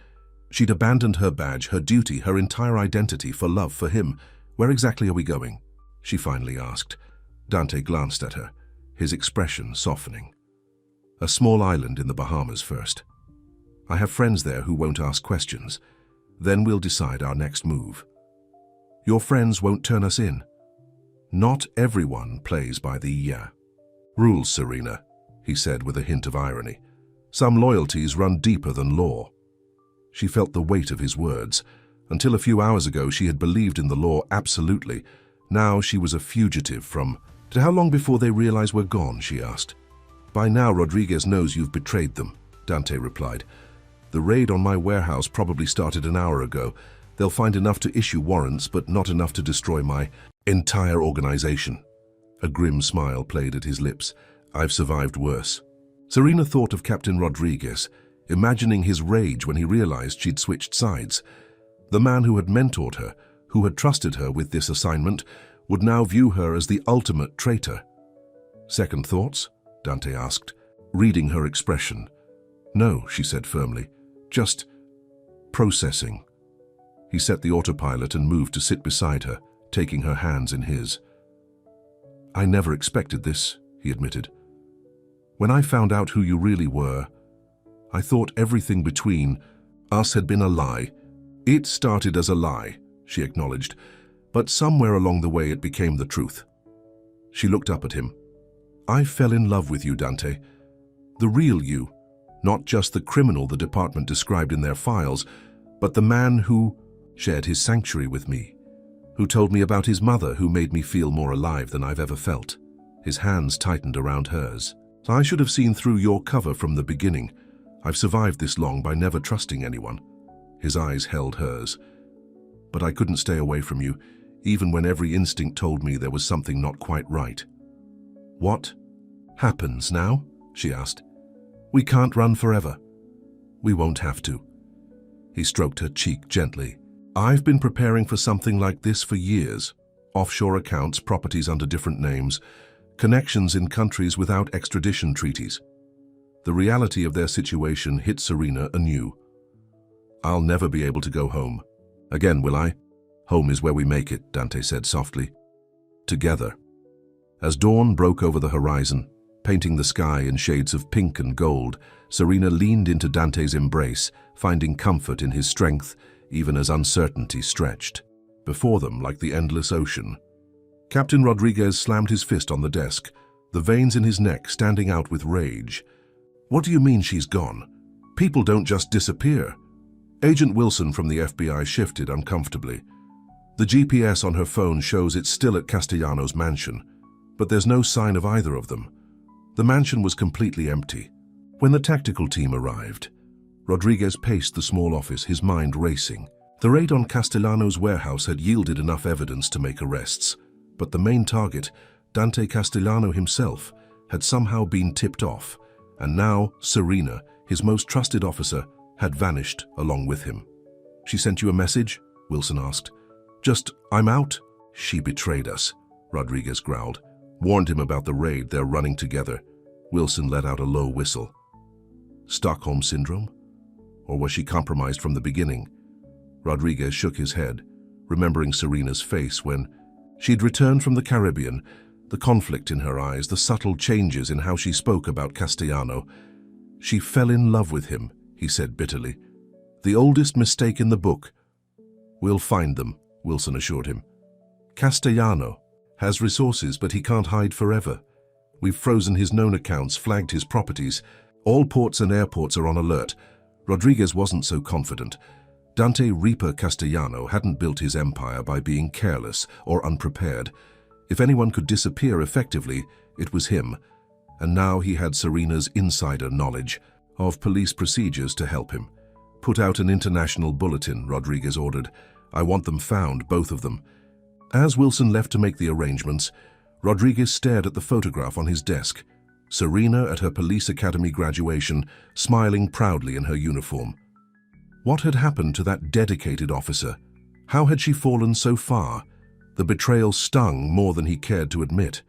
She'd abandoned her badge, her duty, her entire identity for love for him. "Where exactly are we going?" she finally asked. Dante glanced at her, his expression softening. "A small island in the Bahamas first. I have friends there who won't ask questions. Then we'll decide our next move. Your friends won't turn us in. Not everyone plays by the rules, Serena," he said with a hint of irony. "Some loyalties run deeper than law." She felt the weight of his words. Until a few hours ago, she had believed in the law absolutely. Now she was a fugitive from... "How long before they realize we're gone?" she asked. "By now, Rodriguez knows you've betrayed them," Dante replied. "The raid on my warehouse probably started an hour ago. They'll find enough to issue warrants, but not enough to destroy my entire organization." A grim smile played at his lips. "I've survived worse." Serena thought of Captain Rodriguez, imagining his rage when he realized she'd switched sides. The man who had mentored her, who had trusted her with this assignment, would now view her as the ultimate traitor. "Second thoughts?" Dante asked, reading her expression. "No," she said firmly. "Just processing." He set the autopilot and moved to sit beside her, taking her hands in his. "I never expected this," he admitted. "When I found out who you really were, I thought everything between us had been a lie." "It started as a lie," she acknowledged, "but somewhere along the way it became the truth." She looked up at him. "I fell in love with you, Dante. The real you, not just the criminal the department described in their files, but the man who shared his sanctuary with me, who told me about his mother, who made me feel more alive than I've ever felt." His hands tightened around hers. "I should have seen through your cover from the beginning. I've survived this long by never trusting anyone." His eyes held hers. "But I couldn't stay away from you, even when every instinct told me there was something not quite right." "What happens now?" she asked. "We can't run forever." "We won't have to." He stroked her cheek gently. "I've been preparing for something like this for years. Offshore accounts, properties under different names, connections in countries without extradition treaties." The reality of their situation hit Serena anew. "I'll never be able to go home. Again, will I?" "Home is where we make it," Dante said softly. "Together." As dawn broke over the horizon, painting the sky in shades of pink and gold, Serena leaned into Dante's embrace, finding comfort in his strength, even as uncertainty stretched before them like the endless ocean. Captain Rodriguez slammed his fist on the desk, the veins in his neck standing out with rage. "What do you mean she's gone? People don't just disappear." Agent Wilson from the FBI shifted uncomfortably. "The GPS on her phone shows it's still at Castellano's mansion, but there's no sign of either of them. The mansion was completely empty." When the tactical team arrived, Rodriguez paced the small office, his mind racing. The raid on Castellano's warehouse had yielded enough evidence to make arrests, but the main target, Dante Castellano himself, had somehow been tipped off, and now Serena, his most trusted officer, had vanished along with him. "She sent you a message?" Wilson asked. "Just, I'm out?" "She betrayed us," Rodriguez growled. "Warned him about the raid they're running together." Wilson let out a low whistle. "Stockholm Syndrome? Or was she compromised from the beginning?" Rodriguez shook his head, remembering Serena's face when she'd returned from the Caribbean, the conflict in her eyes, the subtle changes in how she spoke about Castellano. "She fell in love with him," he said bitterly. "The oldest mistake in the book." "We'll find them," Wilson assured him. "Castellano has resources, but he can't hide forever. We've frozen his known accounts, flagged his properties. All ports and airports are on alert. Rodriguez wasn't so confident. Dante Reaper Castellano hadn't built his empire by being careless or unprepared. If anyone could disappear effectively, it was him. And now he had Serena's insider knowledge of police procedures to help him. "Put out an international bulletin," Rodriguez ordered. "I want them found, both of them." As Wilson left to make the arrangements, Rodriguez stared at the photograph on his desk. Serena at her police academy graduation, smiling proudly in her uniform. What had happened to that dedicated officer? How had she fallen so far? The betrayal stung more than he cared to admit.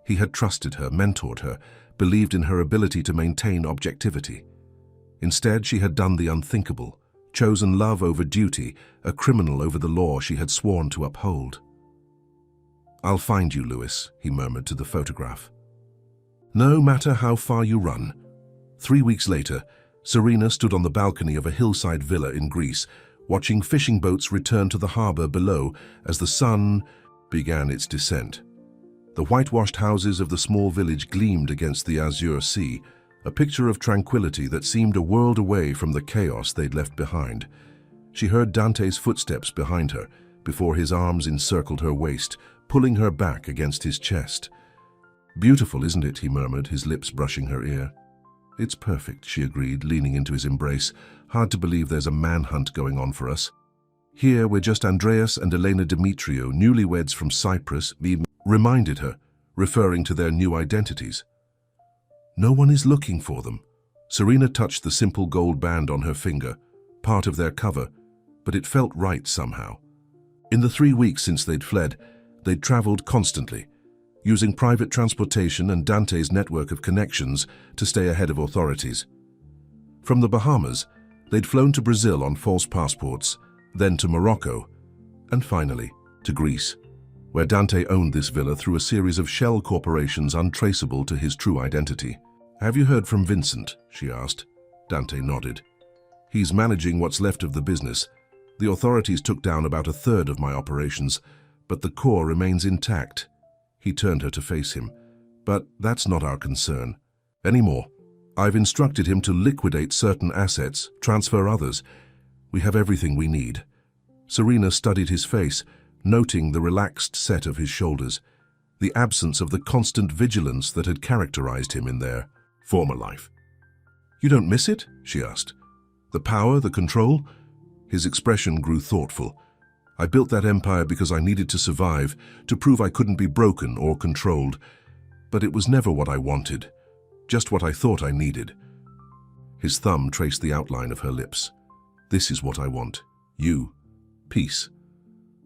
He had trusted her, mentored her, believed in her ability to maintain objectivity. Instead, she had done the unthinkable, chosen love over duty, a criminal over the law she had sworn to uphold. "I'll find you, Lewis," he murmured to the photograph. "No matter how far you run." 3 weeks later, Serena stood on the balcony of a hillside villa in Greece, watching fishing boats return to the harbor below as the sun began its descent. The whitewashed houses of the small village gleamed against the azure sea, a picture of tranquility that seemed a world away from the chaos they'd left behind. She heard Dante's footsteps behind her, before his arms encircled her waist, pulling her back against his chest. "Beautiful, isn't it?" he murmured, his lips brushing her ear. "It's perfect," she agreed, leaning into his embrace. "Hard to believe there's a manhunt going on for us. Here we're just Andreas and Elena Demetriou, newlyweds from Cyprus," he reminded her, referring to their new identities. "No one is looking for them." Serena touched the simple gold band on her finger, part of their cover, but it felt right somehow. In the 3 weeks since they'd fled, they'd traveled constantly, using private transportation and Dante's network of connections to stay ahead of authorities. From the Bahamas, they'd flown to Brazil on false passports, then to Morocco, and finally to Greece, where Dante owned this villa through a series of shell corporations untraceable to his true identity. "Have you heard from Vincent?" she asked. Dante nodded. "He's managing what's left of the business. The authorities took down about a third of my operations, but the core remains intact." He turned her to face him. "But that's not our concern anymore. I've instructed him to liquidate certain assets, transfer others. We have everything we need." Serena studied his face, noting the relaxed set of his shoulders, the absence of the constant vigilance that had characterized him in their former life. "You don't miss it?" she asked. "The power, the control?" His expression grew thoughtful. "I built that empire because I needed to survive, to prove I couldn't be broken or controlled. But it was never what I wanted, just what I thought I needed." His thumb traced the outline of her lips. "This is what I want. You. Peace.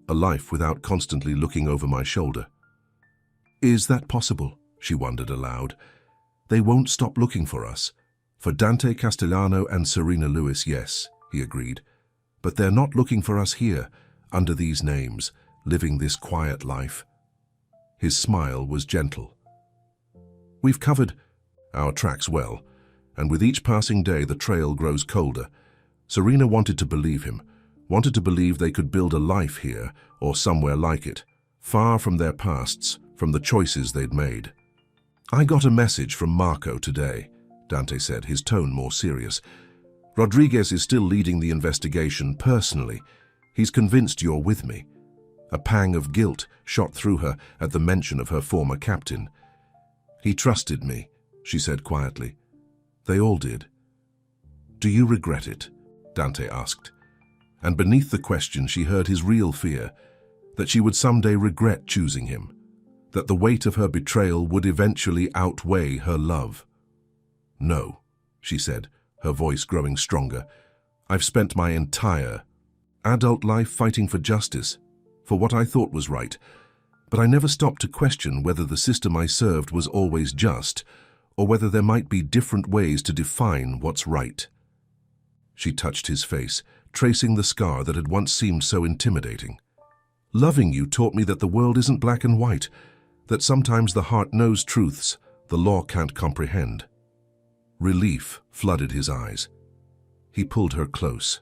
A life without constantly looking over my shoulder." "Is that possible?" she wondered aloud. "They won't stop looking for us." "For Dante Castellano and Serena Lewis, yes," he agreed. "But they're not looking for us here, under these names, living this quiet life." His smile was gentle. "We've covered our tracks well, and with each passing day the trail grows colder." Serena wanted to believe him, wanted to believe they could build a life here or somewhere like it, far from their pasts, from the choices they'd made. "I got a message from Marco today," Dante said, his tone more serious. "Rodriguez is still leading the investigation personally. He's convinced you're with me." A pang of guilt shot through her at the mention of her former captain. "He trusted me," she said quietly. "They all did." "Do you regret it?" Dante asked. And beneath the question she heard his real fear, that she would someday regret choosing him, that the weight of her betrayal would eventually outweigh her love. "No," she said, her voice growing stronger. "I've spent my entire adult life fighting for justice, for what I thought was right, but I never stopped to question whether the system I served was always just, or whether there might be different ways to define what's right." She touched his face, tracing the scar that had once seemed so intimidating. "Loving you taught me that the world isn't black and white, that sometimes the heart knows truths the law can't comprehend." Relief flooded his eyes. He pulled her close.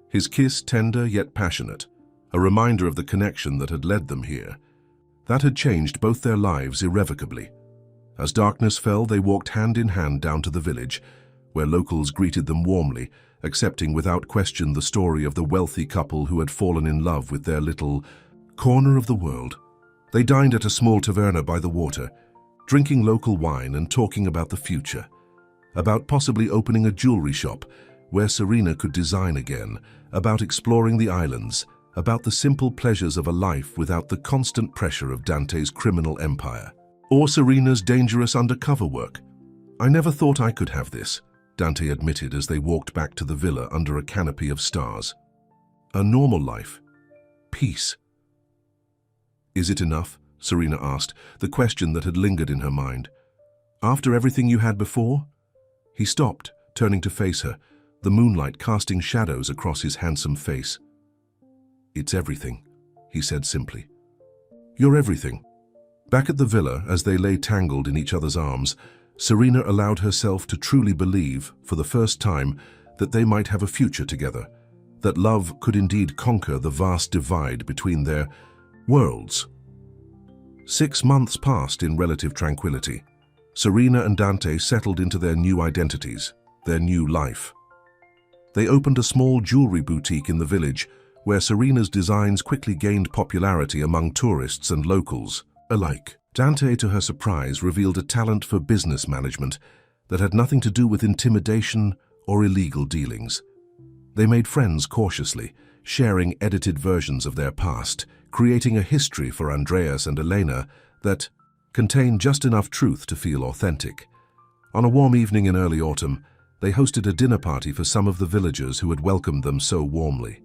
His kiss tender yet passionate, a reminder of the connection that had led them here. That had changed both their lives irrevocably. As darkness fell, they walked hand in hand down to the village, where locals greeted them warmly, accepting without question the story of the wealthy couple who had fallen in love with their little corner of the world. They dined at a small taverna by the water, drinking local wine and talking about the future, about possibly opening a jewelry shop where Serena could design again, about exploring the islands, about the simple pleasures of a life without the constant pressure of Dante's criminal empire, or Serena's dangerous undercover work. "I never thought I could have this," Dante admitted as they walked back to the villa under a canopy of stars. "A normal life. Peace." "Is it enough?" Serena asked, the question that had lingered in her mind. "After everything you had before?" He stopped, turning to face her, the moonlight casting shadows across his handsome face. "It's everything," he said simply. "You're everything." Back at the villa, as they lay tangled in each other's arms, Serena allowed herself to truly believe, for the first time, that they might have a future together, that love could indeed conquer the vast divide between their worlds. 6 months passed in relative tranquility. Serena and Dante settled into their new identities, their new life. They opened a small jewelry boutique in the village, where Serena's designs quickly gained popularity among tourists and locals alike. Dante, to her surprise, revealed a talent for business management that had nothing to do with intimidation or illegal dealings. They made friends cautiously, sharing edited versions of their past, creating a history for Andreas and Elena that contained just enough truth to feel authentic. On a warm evening in early autumn, they hosted a dinner party for some of the villagers who had welcomed them so warmly.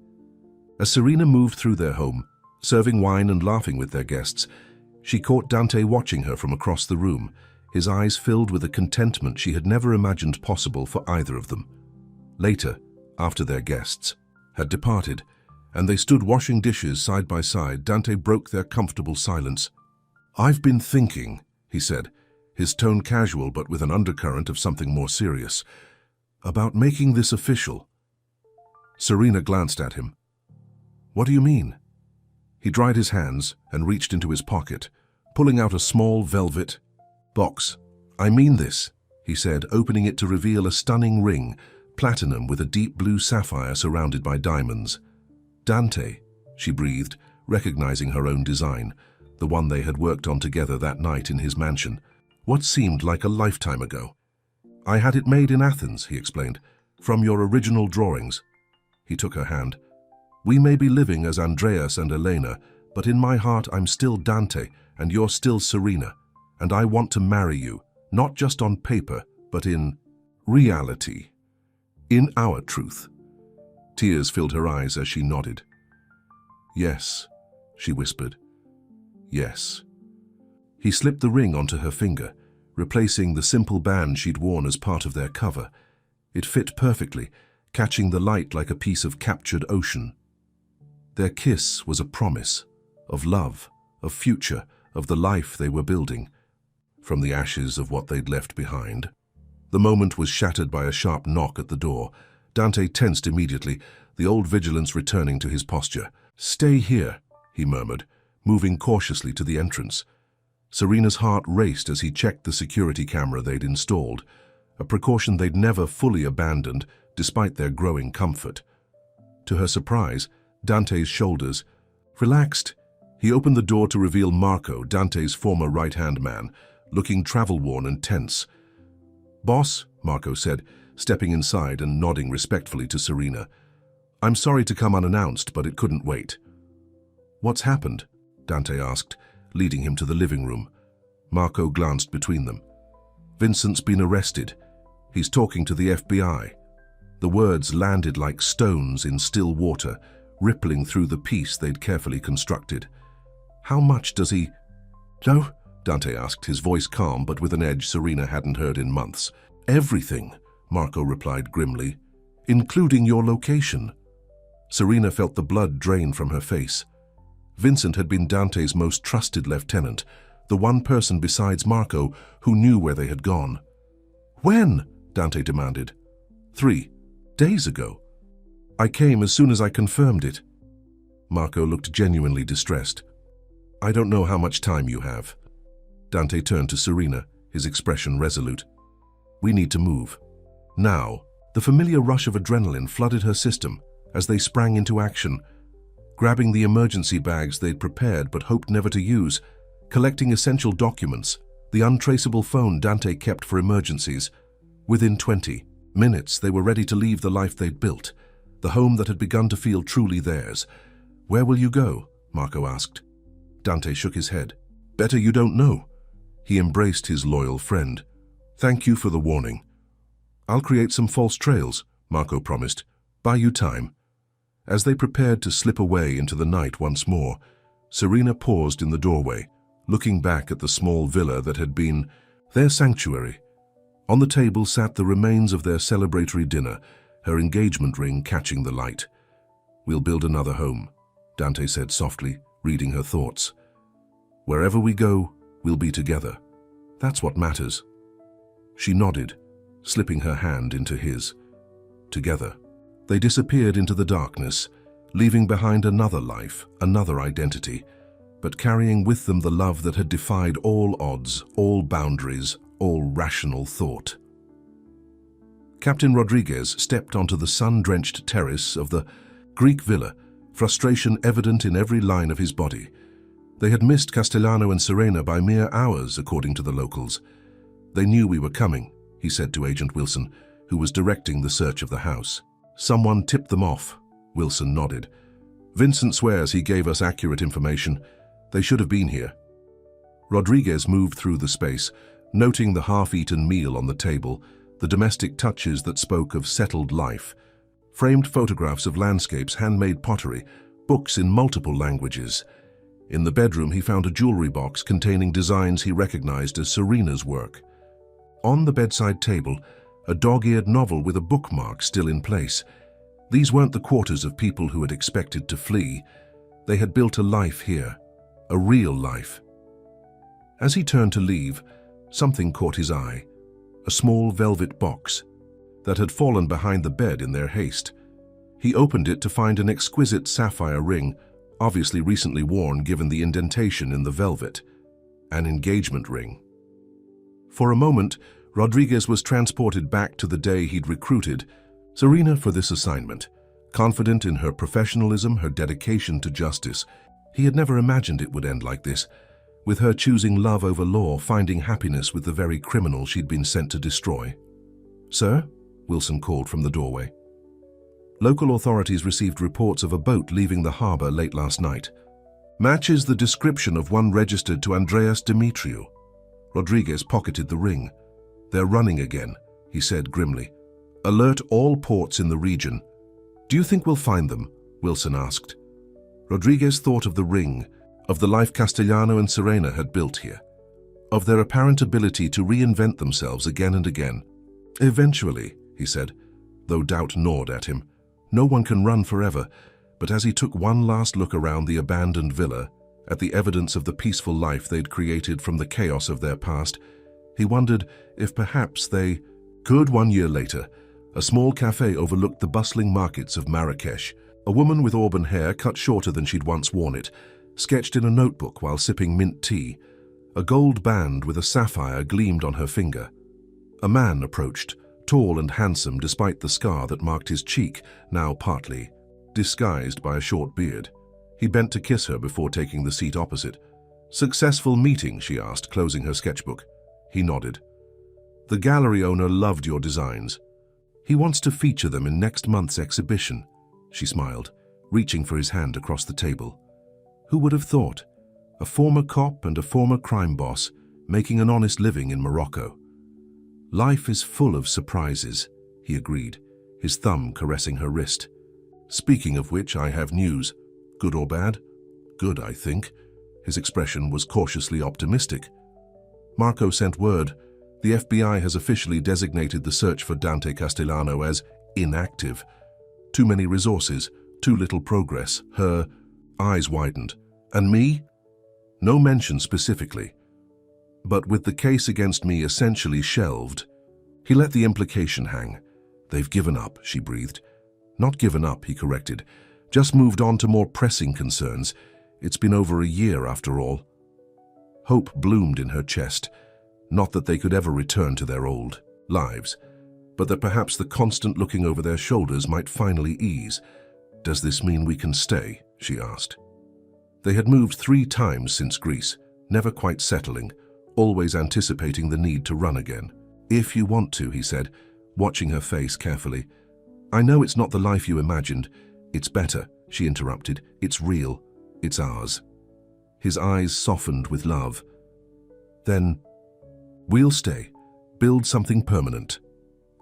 As Serena moved through their home, serving wine and laughing with their guests, she caught Dante watching her from across the room, his eyes filled with a contentment she had never imagined possible for either of them. Later, after their guests had departed, and they stood washing dishes side by side, Dante broke their comfortable silence. "I've been thinking," he said, his tone casual but with an undercurrent of something more serious, "about making this official." Serena glanced at him. "What do you mean?" He dried his hands and reached into his pocket, pulling out a small velvet box. "I mean this," he said, opening it to reveal a stunning ring, platinum with a deep blue sapphire surrounded by diamonds. "Dante," she breathed, recognizing her own design, the one they had worked on together that night in his mansion, what seemed like a lifetime ago. "I had it made in Athens," he explained, "from your original drawings." He took her hand. "We may be living as Andreas and Elena, but in my heart I'm still Dante, and you're still Serena, and I want to marry you, not just on paper, but in reality, in our truth." Tears filled her eyes as she nodded. "Yes," she whispered. "Yes." He slipped the ring onto her finger, replacing the simple band she'd worn as part of their cover. It fit perfectly, catching the light like a piece of captured ocean. Their kiss was a promise of love, of future, of the life they were building, from the ashes of what they'd left behind. The moment was shattered by a sharp knock at the door. Dante tensed immediately, the old vigilance returning to his posture. "Stay here," he murmured, moving cautiously to the entrance. Serena's heart raced as he checked the security camera they'd installed, a precaution they'd never fully abandoned despite their growing comfort. To her surprise, Dante's shoulders relaxed. He opened the door to reveal Marco, Dante's former right-hand man, looking travel-worn and tense. "Boss," Marco said, stepping inside and nodding respectfully to Serena. "I'm sorry to come unannounced, but it couldn't wait." "What's happened?" Dante asked, leading him to the living room. Marco glanced between them. "Vincent's been arrested. He's talking to the FBI." The words landed like stones in still water, rippling through the peace they'd carefully constructed. "How much does he know?" Dante asked, his voice calm but with an edge Serena hadn't heard in months. "Everything," Marco replied grimly, "including your location." Serena felt the blood drain from her face. Vincent had been Dante's most trusted lieutenant, the one person besides Marco who knew where they had gone. "When?" Dante demanded. 3 days ago. I came as soon as I confirmed it." Marco looked genuinely distressed. "I don't know how much time you have." Dante turned to Serena, his expression resolute. "We need to move. Now." The familiar rush of adrenaline flooded her system as they sprang into action, grabbing the emergency bags they'd prepared but hoped never to use, collecting essential documents, the untraceable phone Dante kept for emergencies. Within 20 minutes, they were ready to leave the life they'd built, the home that had begun to feel truly theirs. "Where will you go?" Marco asked. Dante shook his head. "Better you don't know." He embraced his loyal friend. "Thank you for the warning." "I'll create some false trails," Marco promised. "Buy you time." As they prepared to slip away into the night once more, Serena paused in the doorway, looking back at the small villa that had been their sanctuary. On the table sat the remains of their celebratory dinner, her engagement ring catching the light. "We'll build another home," Dante said softly, reading her thoughts. "Wherever we go, we'll be together. That's what matters." She nodded, slipping her hand into his. Together. They disappeared into the darkness, leaving behind another life, another identity, but carrying with them the love that had defied all odds, all boundaries, all rational thought. Captain Rodriguez stepped onto the sun-drenched terrace of the Greek villa, frustration evident in every line of his body. They had missed Castellano and Serena by mere hours, according to the locals. "They knew we were coming," he said to Agent Wilson, who was directing the search of the house. "Someone tipped them off," Wilson nodded. "Vincent swears he gave us accurate information. They should have been here." Rodriguez moved through the space, noting the half-eaten meal on the table, the domestic touches that spoke of settled life, framed photographs of landscapes, handmade pottery, books in multiple languages. In the bedroom, he found a jewelry box containing designs he recognized as Serena's work. On the bedside table, a dog-eared novel with a bookmark still in place. These weren't the quarters of people who had expected to flee. They had built a life here, a real life. As he turned to leave, something caught his eye, a small velvet box that had fallen behind the bed in their haste. He opened it to find an exquisite sapphire ring, obviously recently worn given the indentation in the velvet, an engagement ring. For a moment, Rodriguez was transported back to the day he'd recruited Serena for this assignment. Confident in her professionalism, her dedication to justice, he had never imagined it would end like this, with her choosing love over law, finding happiness with the very criminal she'd been sent to destroy. "Sir?" Wilson called from the doorway. Local authorities received reports of a boat leaving the harbor late last night. "Matches the description of one registered to Andreas Demetriou." Rodriguez pocketed the ring. "They're running again," he said grimly. "Alert all ports in the region." "Do you think we'll find them?" Wilson asked. Rodriguez thought of the ring, of the life Castellano and Serena had built here, of their apparent ability to reinvent themselves again and again. "Eventually," he said, though doubt gnawed at him. "No one can run forever." But as he took one last look around the abandoned villa, at the evidence of the peaceful life they'd created from the chaos of their past, he wondered if perhaps they could. 1 year later, a small cafe overlooked the bustling markets of Marrakesh. A woman with auburn hair, cut shorter than she'd once worn it, sketched in a notebook while sipping mint tea. A gold band with a sapphire gleamed on her finger. A man approached, tall and handsome despite the scar that marked his cheek, now partly disguised by a short beard. He bent to kiss her before taking the seat opposite. "Successful meeting?" she asked, closing her sketchbook. He nodded. "The gallery owner loved your designs. He wants to feature them in next month's exhibition." She smiled, reaching for his hand across the table. Who would have thought? A former cop and a former crime boss making an honest living in Morocco. "Life is full of surprises," he agreed, his thumb caressing her wrist. "Speaking of which, I have news. Good or bad?" "Good, I think." His expression was cautiously optimistic. "Marco sent word. The FBI has officially designated the search for Dante Castellano as inactive. Too many resources, too little progress." Her eyes widened. "And me?" "No mention specifically. But with the case against me essentially shelved." He let the implication hang. "They've given up," she breathed. "Not given up," he corrected. "Just moved on to more pressing concerns. It's been over a year after all." Hope bloomed in her chest. Not that they could ever return to their old lives, but that perhaps the constant looking over their shoulders might finally ease. "Does this mean we can stay?" she asked. They had moved 3 times since Greece, never quite settling, always anticipating the need to run again. "If you want to," he said, watching her face carefully. "I know it's not the life you imagined. It's better," she interrupted. "It's real. It's ours." His eyes softened with love. "Then, we'll stay, build something permanent."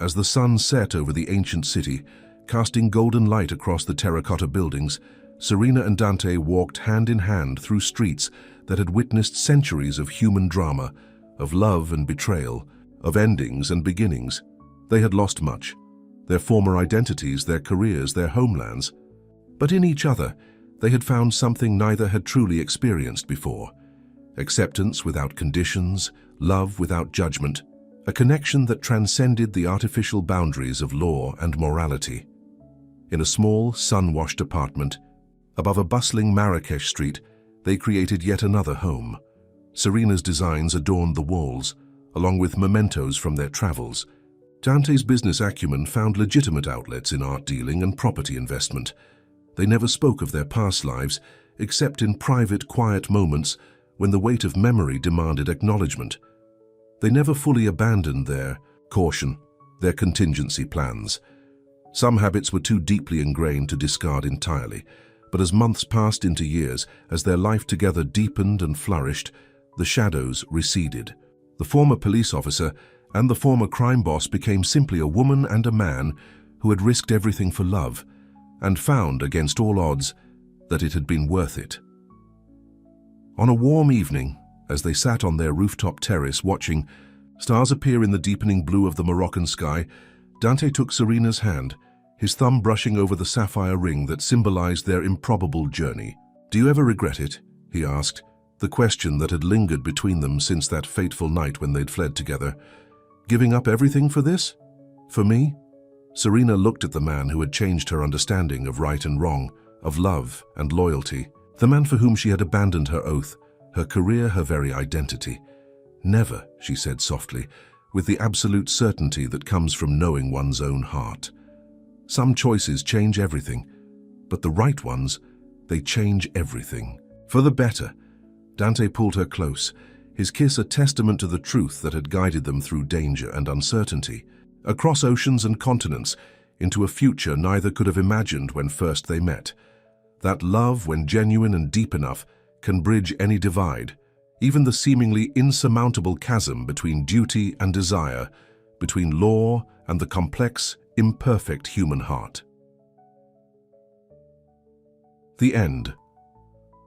As the sun set over the ancient city, casting golden light across the terracotta buildings, Serena and Dante walked hand in hand through streets that had witnessed centuries of human drama, of love and betrayal, of endings and beginnings. They had lost much: their former identities, their careers, their homelands. But in each other, they had found something neither had truly experienced before: acceptance without conditions, love without judgment, a connection that transcended the artificial boundaries of law and morality. In a small, sun-washed apartment, above a bustling Marrakesh street, they created yet another home. Serena's designs adorned the walls, along with mementos from their travels. Dante's business acumen found legitimate outlets in art dealing and property investment. They never spoke of their past lives, except in private, quiet moments when the weight of memory demanded acknowledgement. They never fully abandoned their caution, their contingency plans. Some habits were too deeply ingrained to discard entirely, but as months passed into years, as their life together deepened and flourished, the shadows receded. The former police officer and the former crime boss became simply a woman and a man who had risked everything for love, and found, against all odds, that it had been worth it. On a warm evening, as they sat on their rooftop terrace watching stars appear in the deepening blue of the Moroccan sky, Dante took Serena's hand, his thumb brushing over the sapphire ring that symbolized their improbable journey. "Do you ever regret it?" he asked, the question that had lingered between them since that fateful night when they'd fled together. "Giving up everything for this? For me?" Serena looked at the man who had changed her understanding of right and wrong, of love and loyalty, the man for whom she had abandoned her oath, her career, her very identity. "Never," she said softly, with the absolute certainty that comes from knowing one's own heart. Some choices change everything, but the right ones, they change everything. For the better. Dante pulled her close, his kiss a testament to the truth that had guided them through danger and uncertainty, across oceans and continents, into a future neither could have imagined when first they met. That love, when genuine and deep enough, can bridge any divide, even the seemingly insurmountable chasm between duty and desire, between law and the complex, imperfect human heart. The end.